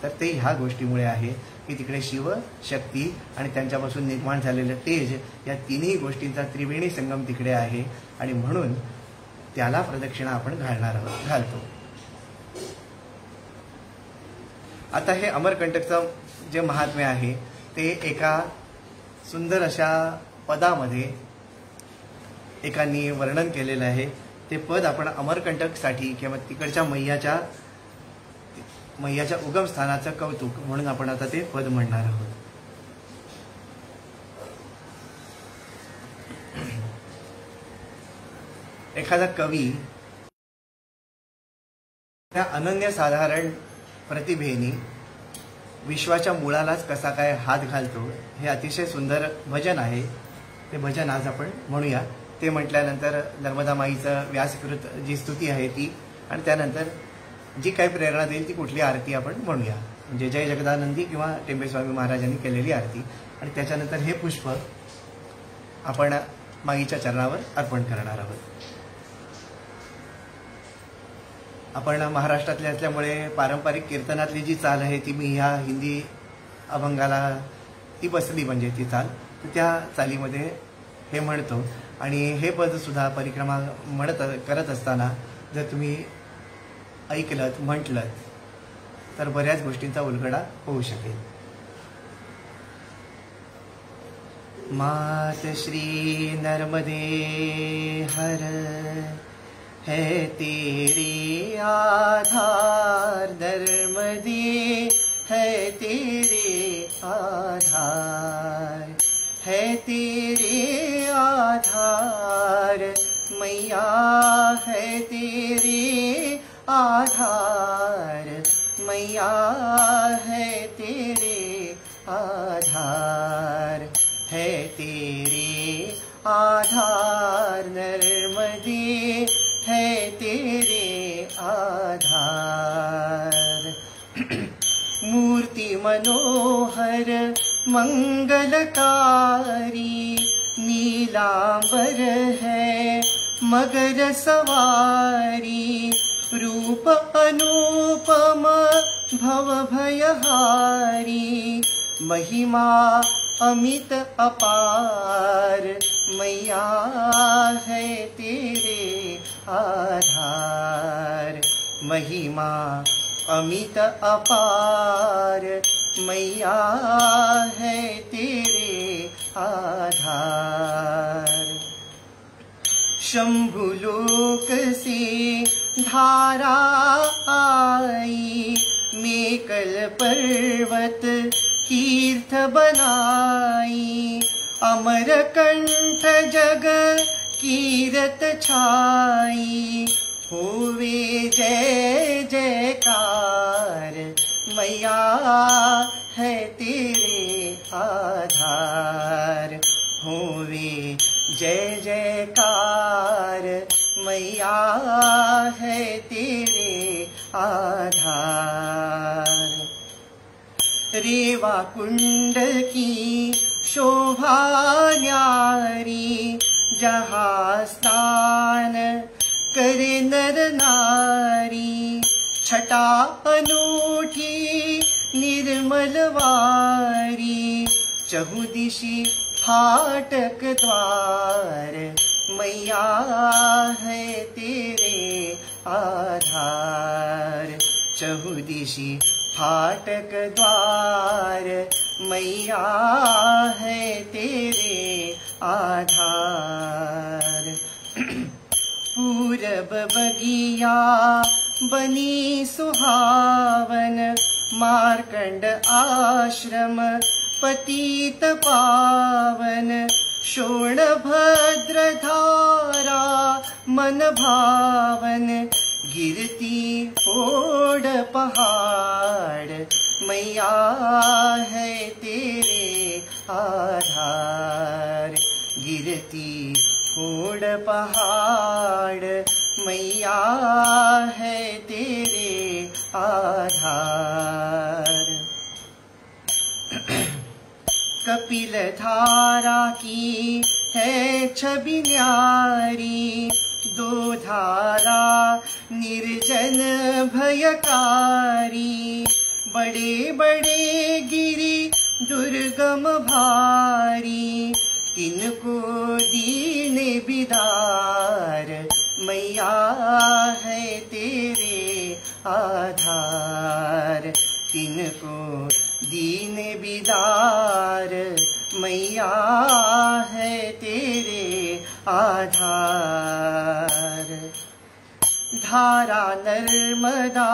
तर ते ह्या गोष्टीमुळे आहे की तिकडे शिव, शक्ती आणि त्यांच्यापासून निर्माण झालेलं तेज या तिन्ही गोष्टींचा त्रिवेणी संगम तिकडे आहे आणि म्हणून त्याला प्रदक्षिणा आपण घालतो. आता हे अमरकंटकचं जे महात्म्य आहे ते एका सुंदर अशा पदामध्ये एकांनी वर्णन केलेलं आहे. ते पद आपण अमरकंटकसाठी किंवा तिकडच्या मैयाच्या उगमस्थानाचं कौतुक म्हणून आपण आता ते पद म्हणणार आहोत. एखादा कवी त्या अनन्यसाधारण प्रतिभेने विश्वाच्या मुळालाच कसा काय हात घालतो, हे अतिशय सुंदर भजन आहे. ते भजन आज आपण म्हणूया. ते म्हटल्यानंतर नर्मदा माईचं व्यासकृत जी स्तुती आहे ती, आणि त्यानंतर जी काही प्रेरणा देईल ती कुठली आरती आपण म्हणूया. म्हणजे जय जगदानंदी किंवा टेंबेस्वामी महाराजांनी केलेली आरती, आणि त्याच्यानंतर हे पुष्प आपण माईच्या चरणावर अर्पण करणार आहोत. आपण महाराष्ट्रातले असल्यामुळे पारंपरिक कीर्तनातली जी चाल आहे ती मी ह्या हिंदी अभंगाला ती बसली, म्हणजे ती चाल, तर त्या चालीमध्ये हे म्हणतो. आणि हे पदसुद्धा परिक्रमा करत असताना जर तुम्ही ऐकलत, म्हटलत, तर बऱ्याच गोष्टींचा उलगडा होऊ शकेल. मात श्री नर्मदे हर है तेरे आधार, नर्मदे है तेरे आधार, है तेरे आधार, मैया है तेरे आधार, मैया है तेरे आधार, है तेरे आधार, नर्मदे है तेरे आधार. मूर्ति मनोहर मंगलकारी, नीलांबर है मगर सवारी, रूप अनुपम भव भयहारी, महिमा अमित अपार, मैया है तेरे आधार, महिमा अमित अपार, मैया है तेरे आधार. शंभुलोक से धारा आई, मेकल पर्वत तीर्थ बनाई, अमरकंठ जग कीरत छाई, होवे जय जयकार, मैया है तेरे आधार, होवे जय जयकार, मैया है तेरे आधार. रेवा कुंड की शोभा न्यारी, जहाँ स्नान करे नर नारी, छटा अनूठी निर्मल वारी, चहुदिशी फाटक द्वार, मैया है तेरे आधार, चहुदिशी फाटक द्वार, मैया है तेरे आधार. पूरब बगिया बनी सुहावन, मार्कंड आश्रम पतित पावन, शोणभद्र धारा मन भावन, गिरती ओढ़ पहाड़, मैया है तेरे आधार, गिरती ओढ़ पहाड़, मैया है तेरे आधार. कपिल धारा की है छवि न्यारी, दो धारा निर्जन भयकारी, बड़े बड़े गिरि दुर्गम भारी, तिनको दीन बिदार, मैया है तेरे आधार, तिनको दीन बिदार, मैया है तेरे आधार. धारा नर्मदा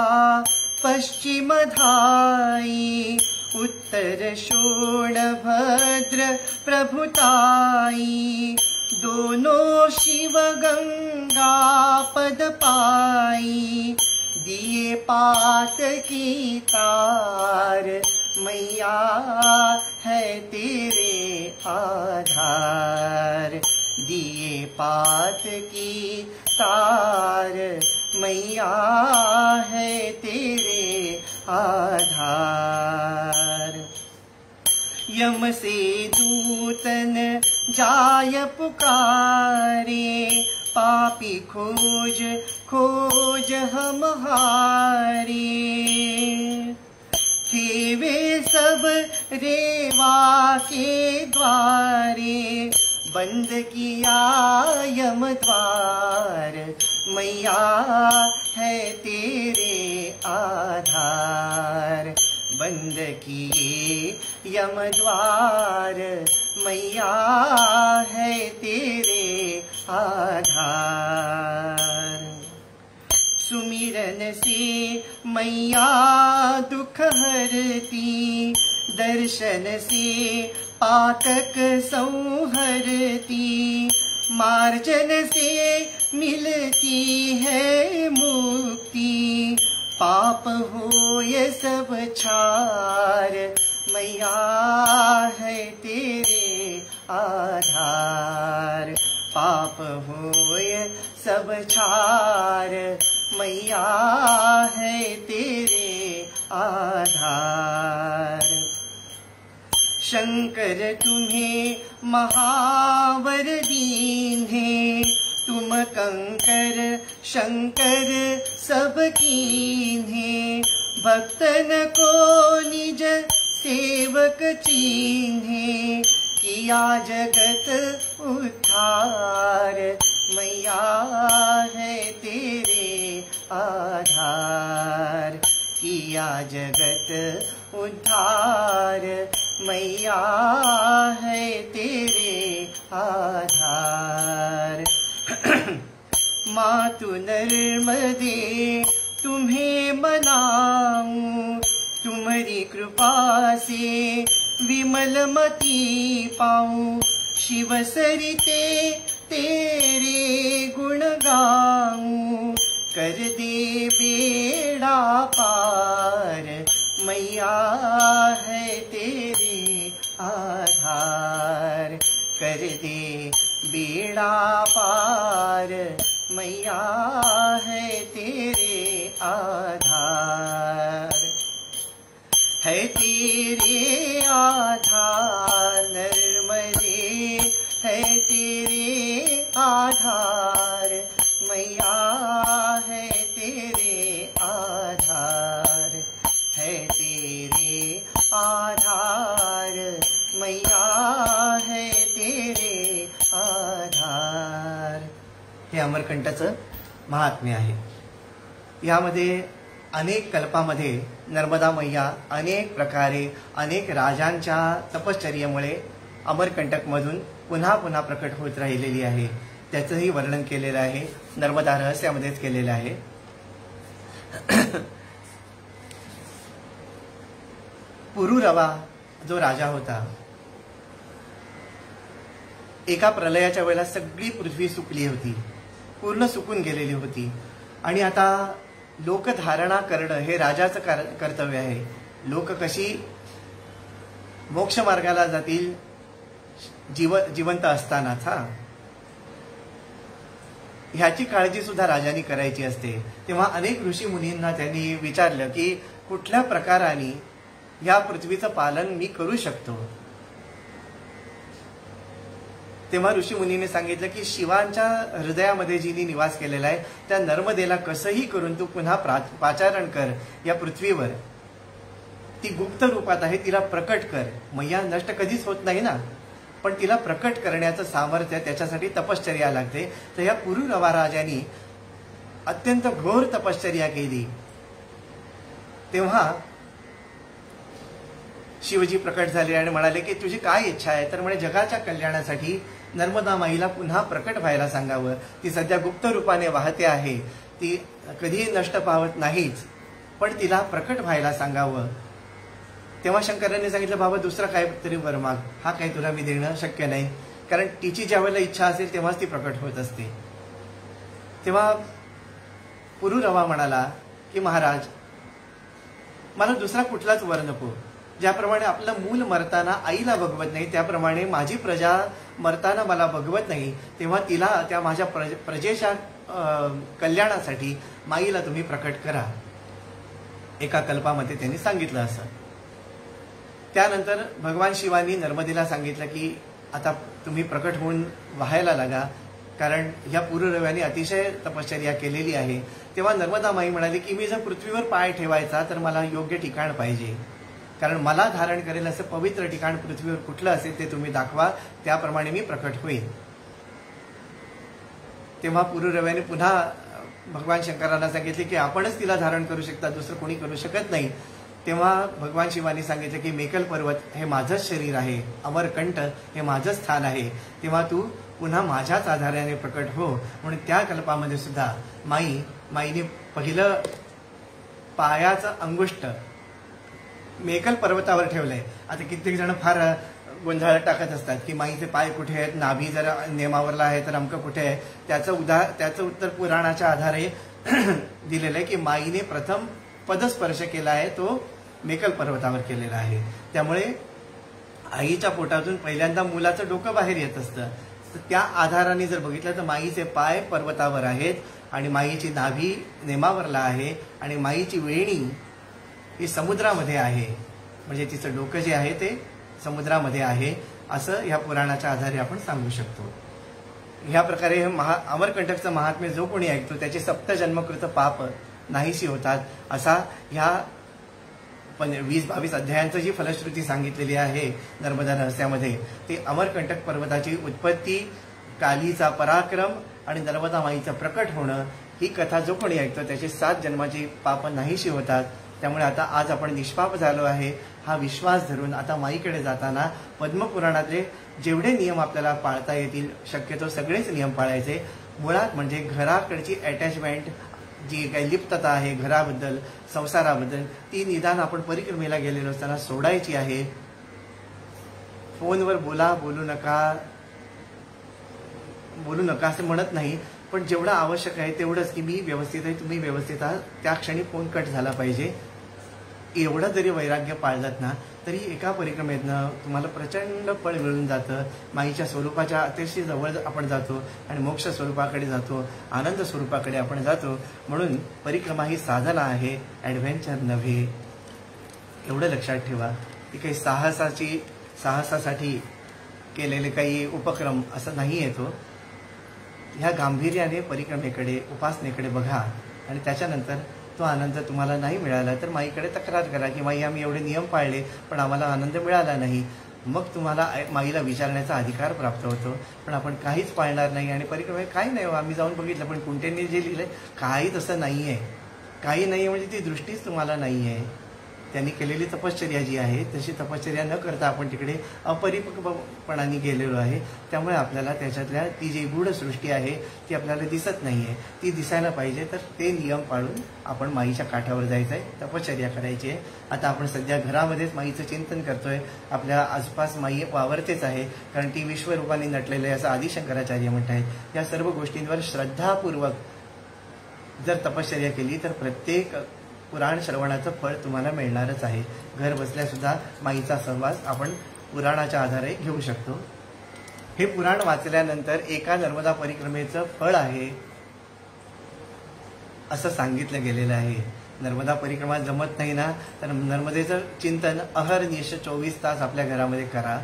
पश्चिम धाई, उत्तर शोणभद्र प्रभुताई, दोनों शिव गंगा पद पाई, दिए पात की तार, मैया है तेरे आधार। दिए पात की तार, मैया है तेरे आधार। यम से दूतन जाय पुकारे, पापी खोज खोज हम हारे। वे सब रेवा के द्वारे, बंद किया यम द्वार। मैया है तेरे आधार। बंद किए यम द्वार, मैया है तेरे आधार। सुमिरन से मैया दुख हरती, दर्शन से पातक संहरती। मार्जन से मिलती है मुक्ति, पाप होय सब छार। मैया है तेरे आधार। पाप होय सब छार, मैया है तेरे आधार। शंकर तुम्हें महावर दीन्हे, तुम कंकर शंकर सब कीन्हे। भक्तन को निज सेवक चीन्हे, किया जगत उद्धार। मैया है तेरे आधार। किया जगत उद्धार, मैया है तेरे आधार। मातु नर्मदे तुम्हें मनाऊं, तुम्हारी कृपा से विमल मति पाऊं। शिव सरिते तेरे गुण गाऊं, कर दे बेड़ा पार। मैया है तेरे आधार। कर दे बेड़ा पार, मैया है तेरे आधार। है तेरे आधार नर्मदे, है तेरे आधार। मैया है तेरे आधार। है तेरे आधार, मैया है तेरे आधार। हे अमरकंटाचं महात्म्य आहे। यामध्ये अनेक कल्पामध्ये नर्मदा मैया अनेक प्रकारे अनेक राजांच्या तपश्चर्येमुळे अमरकंटकमधून पुन्हा पुन्हा प्रकट होत राहिलेली आहे। त्याचंही वर्णन केलेलं आहे, नर्मदा रहस्यामध्येच केलेलं आहे। पुरुरवा जो राजा होता, एका प्रलयाच्या वेळेला सगळी पृथ्वी सुकली होती, पूर्ण सुकून गेलेली होती। आणि आता लोकधारणा करणं हे राजाचं कर्तव्य आहे। लोक कशी मोक्ष मार्गाला जातील जिवंत असतानाच, ह्याची काळजी सुद्धा राजांनी करायची असते। तेव्हा अनेक ऋषी मुनींना त्यांनी विचारलं की कुठल्या प्रकाराने या पृथ्वीचं पालन मी करू शकतो। तेव्हा ऋषी मुनीने सांगितलं की शिवांच्या हृदयामध्ये जिनी निवास केलेला आहे, त्या नर्मदेला कसंही करून तू पुन्हा पाचारण कर या पृथ्वीवर। ती गुप्त रूपात आहे, तिला प्रकट कर। मैया नष्ट कधीच होत नाही ना, पण तिला प्रकट करण्याचं सामर्थ्य, त्याच्यासाठी तपश्चर्या लागते। तर या पुरुरवा राजांनी अत्यंत घोर तपश्चर्या केली। तेव्हा शिवजी प्रकट झाले आणि म्हणाले की तुझी काय इच्छा आहे? तर म्हणे जगाच्या कल्याणासाठी नर्मदा माईला पुन्हा प्रकट व्हायला सांगावं। ती सध्या गुप्त रूपाने वाहते आहे, ती कधीही नष्ट पावत नाहीच, पण तिला प्रकट व्हायला सांगावं। तेव्हा शंकरांनी सांगितलं बाबा दुसरा काय तरी वर माग, हा काही तुला मी देणं शक्य नाही, कारण तिची ज्या वेळेला इच्छा असेल तेव्हाच ती प्रकट होत असते। तेव्हा पुरुरवा म्हणाला की महाराज मला दुसरा कुठलाच वर नको, ज्याप्रमाणे आपलं मूल मरताना आईला बघवत नाही, त्याप्रमाणे माझी प्रजा मरताना मला बघवत नाही, तेव्हा तिला त्या माझ्या प्रजेच्या कल्याणासाठी माईला तुम्ही प्रकट करा, एका कल्पामध्ये त्यांनी सांगितलं असं. त्यानंतर भगवान शिवानी नर्मदेला सांगितलं की आता तुम्ही प्रकट होऊन वाहायला लागा, कारण ह्या पुरुरव्याने अतिशय तपश्चर्या केलेली आहे. तेव्हा नर्मदा माई म्हणाली की मी जर पृथ्वीवर पाय ठेवायचा तर मला योग्य ठिकाण पाहिजे, कारण मला धारण करेल असं पवित्र ठिकाण पृथ्वीवर कुठलं असेल ते तुम्ही दाखवा, त्याप्रमाणे मी प्रकट होईल. तेव्हा पुरुरव्याने पुन्हा भगवान शंकरांना सांगितले की आपणच तिला धारण करू शकता, दुसरं कोणी करू शकत नाही. तेव्हा भगवान शिवानी सांगितलं की मेकल पर्वत हे माझंच शरीर आहे, अमरकंठ हे माझंच स्थान आहे, तेव्हा तू पुन्हा माझ्याच आधाराने प्रकट हो. म्हणून त्या कल्पामध्ये सुद्धा माईने पहिलं पायाचं अंगुष्ट मेकल पर्वतावर ठेवलंय. आता कित्येक जण फार गोंधळ टाकत असतात की माईचे पाय कुठे आहेत, नाभी जर नेमावरला आहे तर अमकं कुठे आहे. त्याचं उत्तर पुराणाच्या आधारे दिलेलं आहे की माईने प्रथम पदस्पर्श केला आहे, तो मेकल पर्वतावर केलेला आहे. त्यामुळे आईच्या पोटातून पहिल्यांदा मुलाचं डोकं बाहेर येत असतं, तर त्या आधाराने जर बघितलं तर माईचे पाय पर्वतावर आहेत आणि माईची नाभी नेमावरला आहे आणि माईची वेणी ही समुद्रामध्ये आहे, म्हणजे तिचं डोकं जे आहे ते समुद्रामध्ये आहे, असं ह्या पुराणाच्या आधारे आपण सांगू शकतो. ह्या प्रकारे अमरकंटकचं महात्म्य जो कोणी ऐकतो त्याचे 7 जन्मकृत पाप नाहीशी होतात, असा ह्या 20-22 अध्यायांचं जी फलश्रुती सांगितलेली आहे नर्मदा रहस्यामध्ये, ते अमरकंटक पर्वताची उत्पत्ती, कालीचा पराक्रम आणि नर्मदा माईचं प्रकट होणं, ही कथा जो कोणी ऐकतो त्याचे 7 जन्माची पाप नाहीशी होतात. त्यामुळे आता आज आपण निष्पाप झालो आहे हा विश्वास धरून आता माईकडे जाताना पद्मपुराणातले जेवढे नियम आपल्याला पाळता येतील शक्यतो सगळेच नियम पाळायचे. मुळात म्हणजे घराकडची अटॅचमेंट, जी काही लिप्तता आहे घराबद्दल, संसाराबद्दल, ती निदान आपण परिक्रमेला गेलेलो असताना सोडायची आहे. फोनवर बोलू नका असं म्हणत नाही, पण जेवढं आवश्यक आहे तेवढंच की मी व्यवस्थित आहे, तुम्ही व्यवस्थित आहात, त्या क्षणी फोन कट झाला पाहिजे. एवढं जरी वैराग्य पाळलात ना तरी एका परिक्रमेतनं तुम्हाला प्रचंड फळ मिळून जातं. माईच्या स्वरूपाच्या अतिशय जवळ आपण जातो आणि मोक्ष स्वरूपाकडे जातो, आनंद स्वरूपाकडे आपण जातो. म्हणून परिक्रमा ही साधना आहे, ॲडव्हेंचर नव्हे. एवढं लक्षात ठेवा की काही साहसासाठी केलेले काही उपक्रम असं नाही येतो. ह्या गांभीर्याने परिक्रमेकडे, उपासनेकडे बघा आणि त्याच्यानंतर तो आनंद तुम्हाला नाही मिळाला तर माईकडे तक्रार करा की माई आम्ही एवढे नियम पाळले पण आम्हाला आनंद मिळाला नाही. मग तुम्हाला माईला विचारण्याचा अधिकार प्राप्त होतो. पण आपण काहीच पाळणार नाही आणि परिक्रमे काही नाही, आम्ही जाऊन बघितलं पण कुंटेंनी जे लिहिलंय काही तसं नाही आहे. काही नाही म्हणजे ती दृष्टीच तुम्हाला नाही आहे. त्यांनी केलेली तपश्चर्या जी आहे तशी तपश्चर्या न करता आपण तिकडे अपरिपक्वपणाने गेलेलो आहे. त्यामुळे आपल्याला त्याच्यातल्या ती जी गूढ सृष्टी आहे ती आपल्याला दिसत नाही आहे. ती दिसायला पाहिजे तर ते नियम पाळून आपण माईच्या काठावर जायचं आहे, तपश्चर्या करायची आहे. आता आपण सध्या घरामध्येच माईचं चिंतन करतोय, आपल्या आसपास माई वावरतेच आहे, कारण ती विश्वरूपाने नटलेलं आहे असं आदि शंकराचार्य म्हणतात. या सर्व गोष्टींवर श्रद्धापूर्वक जर तपश्चर्या केली तर प्रत्येक पुराण श्रवणाचं फळ तुम्हाला मिळणारच आहे. घर बसल्या सुद्धा माईचा सहवास आपण पुराणाच्या आधारे घेऊ शकतो. हे पुराण वाचल्यानंतर एका नर्मदा परिक्रमेचं फळ आहे असं सांगितलं गेलेलं आहे. नर्मदा परिक्रमा जमत नाही ना तर नर्मदेचं चिंतन अहर्निश 24 तास आपल्या घरामध्ये करा.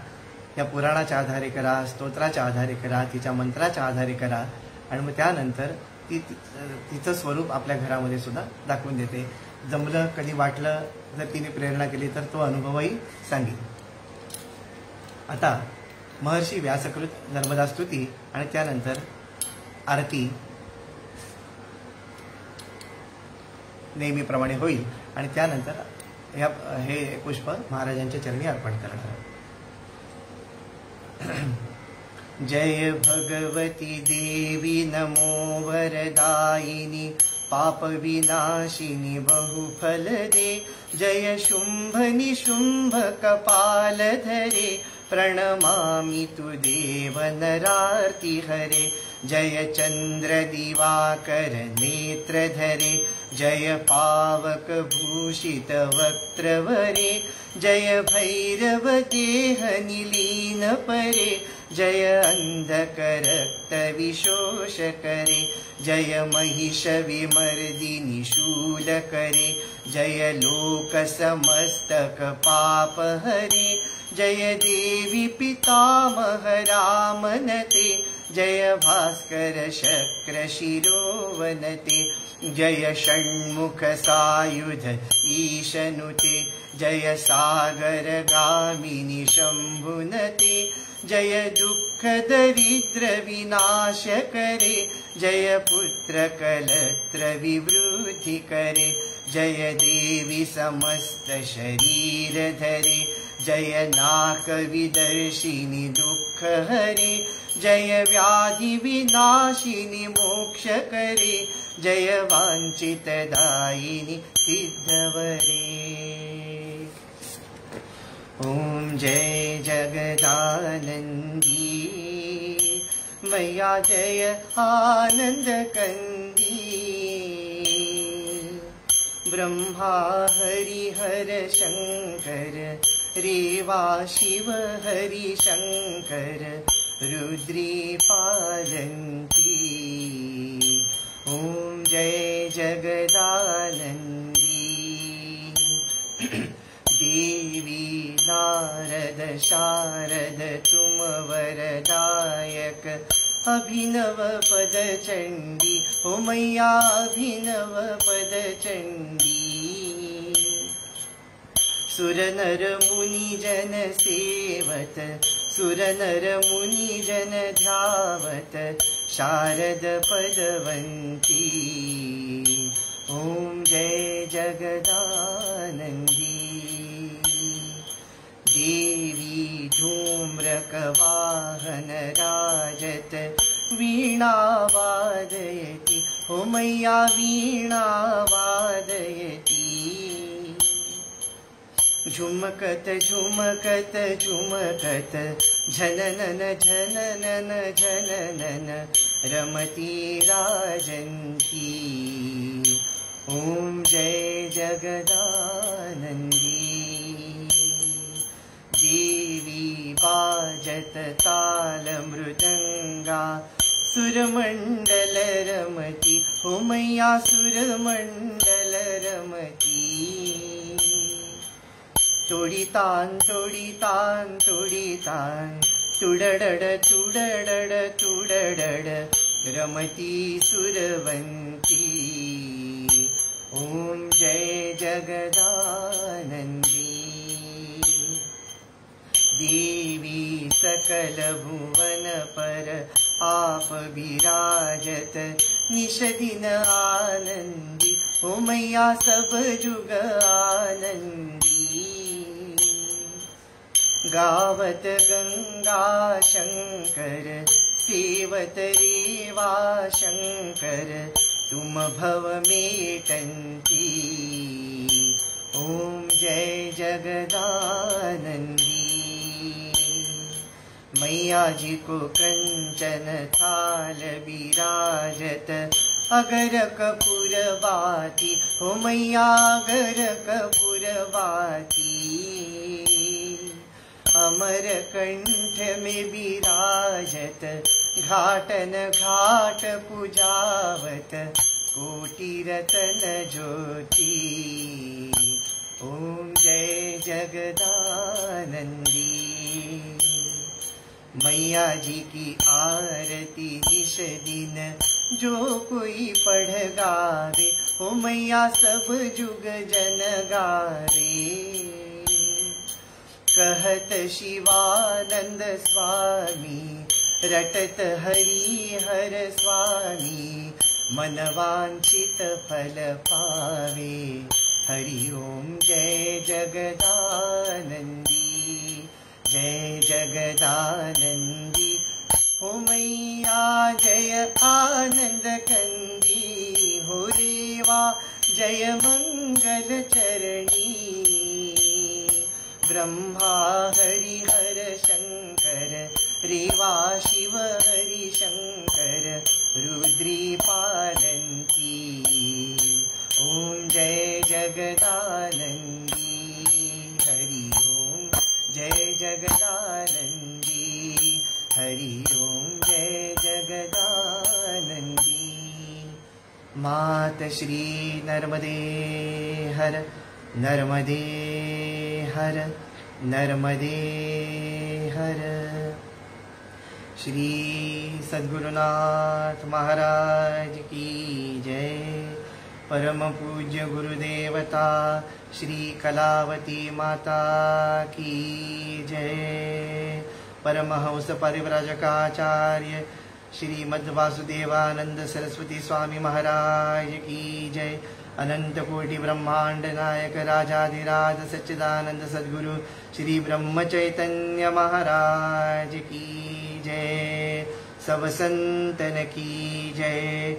या पुराणाच्या आधारे करा, स्तोत्राच्या आधारे करा, तिच्या मंत्राच्या आधारे करा आणि मग त्यानंतर तिचं स्वरूप आपल्या घरामध्ये सुद्धा दाखवून देते. जमलं, कधी वाटलं, जर तिने प्रेरणा केली तर तो अनुभवही सांगेल. आता महर्षी व्यासकृत नर्मदा स्तुती आणि त्यानंतर आरती नेहमीप्रमाणे होईल आणि त्यानंतर हे पुष्प महाराजांच्या चरणी अर्पण करणार. जय भगवती देवी नमो वरदायिनी पाप विनाशिनी बहुफल दे. जय शुंभ निशुंभ कपाल धरे प्रणमामि तु देव नरार्ति हरे. जय चंद्र दिवाकर नेत्रधरे, जय पावक भूषित वक्त्रवरे, जय भैरव देह निलीन परे, जय अंधकर रक्त विशोष करे, जय महिष विमर्दिनी शूल करे, जय लोक समस्तक पाप हरे, जय देवी पितामह रामनते, जय भास्कर शक्र शिरोवनते, जय षण्मुख सायुध ईशनुते, जय सागर गामिनी शंभुनते, जय दुख दरिद्र विनाश करे, जय पुत्र कलत्र विवृद्धि करे, जय देवी समस्त शरीर धरे, जय नाक विदर्शिनी दुख हरे, जय व्याधि विनाशिनी मोक्ष करे, जय वांछित दायिनी सिद्धवरे। ओम जय जगदानंदी मैया जय आनंद कंदी, ब्रह्मा हरिहर शंकर रेवा शिव हरि शंकर रुद्री पालन्ति। ओम जय जगदानंदी देवी नारद शारद तुम वरदायक, अभिनव पद चंडी ओ मैया अभिनव पद चंडी। सुर नर मुनि जन सेवत, सुर नर मुनि जन ध्यावत, शारद पदवंती। ओम जय जगदानंदी देवी धूम्रक वाहन राजत, वीणा वादयति ओ मैया वीणा वादयति। झुमकत झुमकत झुमकत झननन झननन झननन रमती राजन्ती। ओम जय जगदानंदी देवी बाजत ताल मृदंगा, सुरमंडल रमती ओ मैया सुरमंडल रमती। तोडितान तोडितान तोडितान, तुडडड तुडडड तुडडड रमती सुरवंती। ओम जय जगदानंदी देवी सकल भुवन पर आप विराजत, निश दिन आनंदी ओ मैया सब जुग आनंदी। गावत गंगा शंकर सेवत रेवा शंकर, तुम भव मेटंती। ओम जय जगदानंदी मैया जी को कंचन थाल विराजत, अगर कपूर बाती ओ मैया अगर कपूर बाती। अमर कंठ में विराजत, घाटन घाट पूजावत, कोटि रतन ज्योति। ओम जय जगदानंदी मैया जी की आरती निश दिन जो कोई पढ़ गावे, ओ मैया सब जुग जन गावे। कहत शिवानंद स्वामी, रटत हरिहर स्वामी, मनवांछित फल पावे। हरि ओम जय जगदानंदी जय जगदानंदी। हो मैया जय आनंद कंदी, हो रेवा जय मंगल चरणी। ब्रह्मा हरिहर शंकर, रेवा शिव हरि शंकर। कर रुद्री पालंती। ओम जय जगदानंदी हरि ओम जय जगदानंदी हरि ओम जय जगदानंदी। मात श्री नर्मदे हर नर्मदे हर नर्मदे हर। श्री सद्गुरुनाथ महाराज की जय। परम पूज्य गुरुदेवता श्री कलावती माता की जय। परमहंस परिव्राजकाचार्य श्रीमद् वासुदेवानंद सरस्वती स्वामी महाराज की जय। अनंत कोटि ब्रह्मांड नायक राजाधिराज सच्चिदानंद सद्गुरु श्री ब्रह्म चैतन्य महाराज की जय। सब संतन की जय।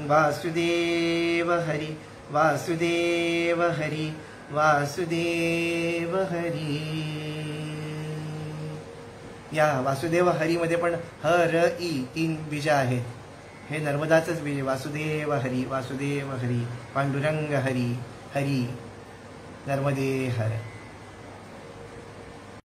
वासुदेव हरि वासुदेव हरि वासुदेव हरि। या वासुदेव हरी मध्ये पण हर ई 3 बीज आहेत। हे नर्मदाचंच बीज वासुदेव हरी वासुदेव हरी पांडुरंग हरी हरी नर्मदे हर।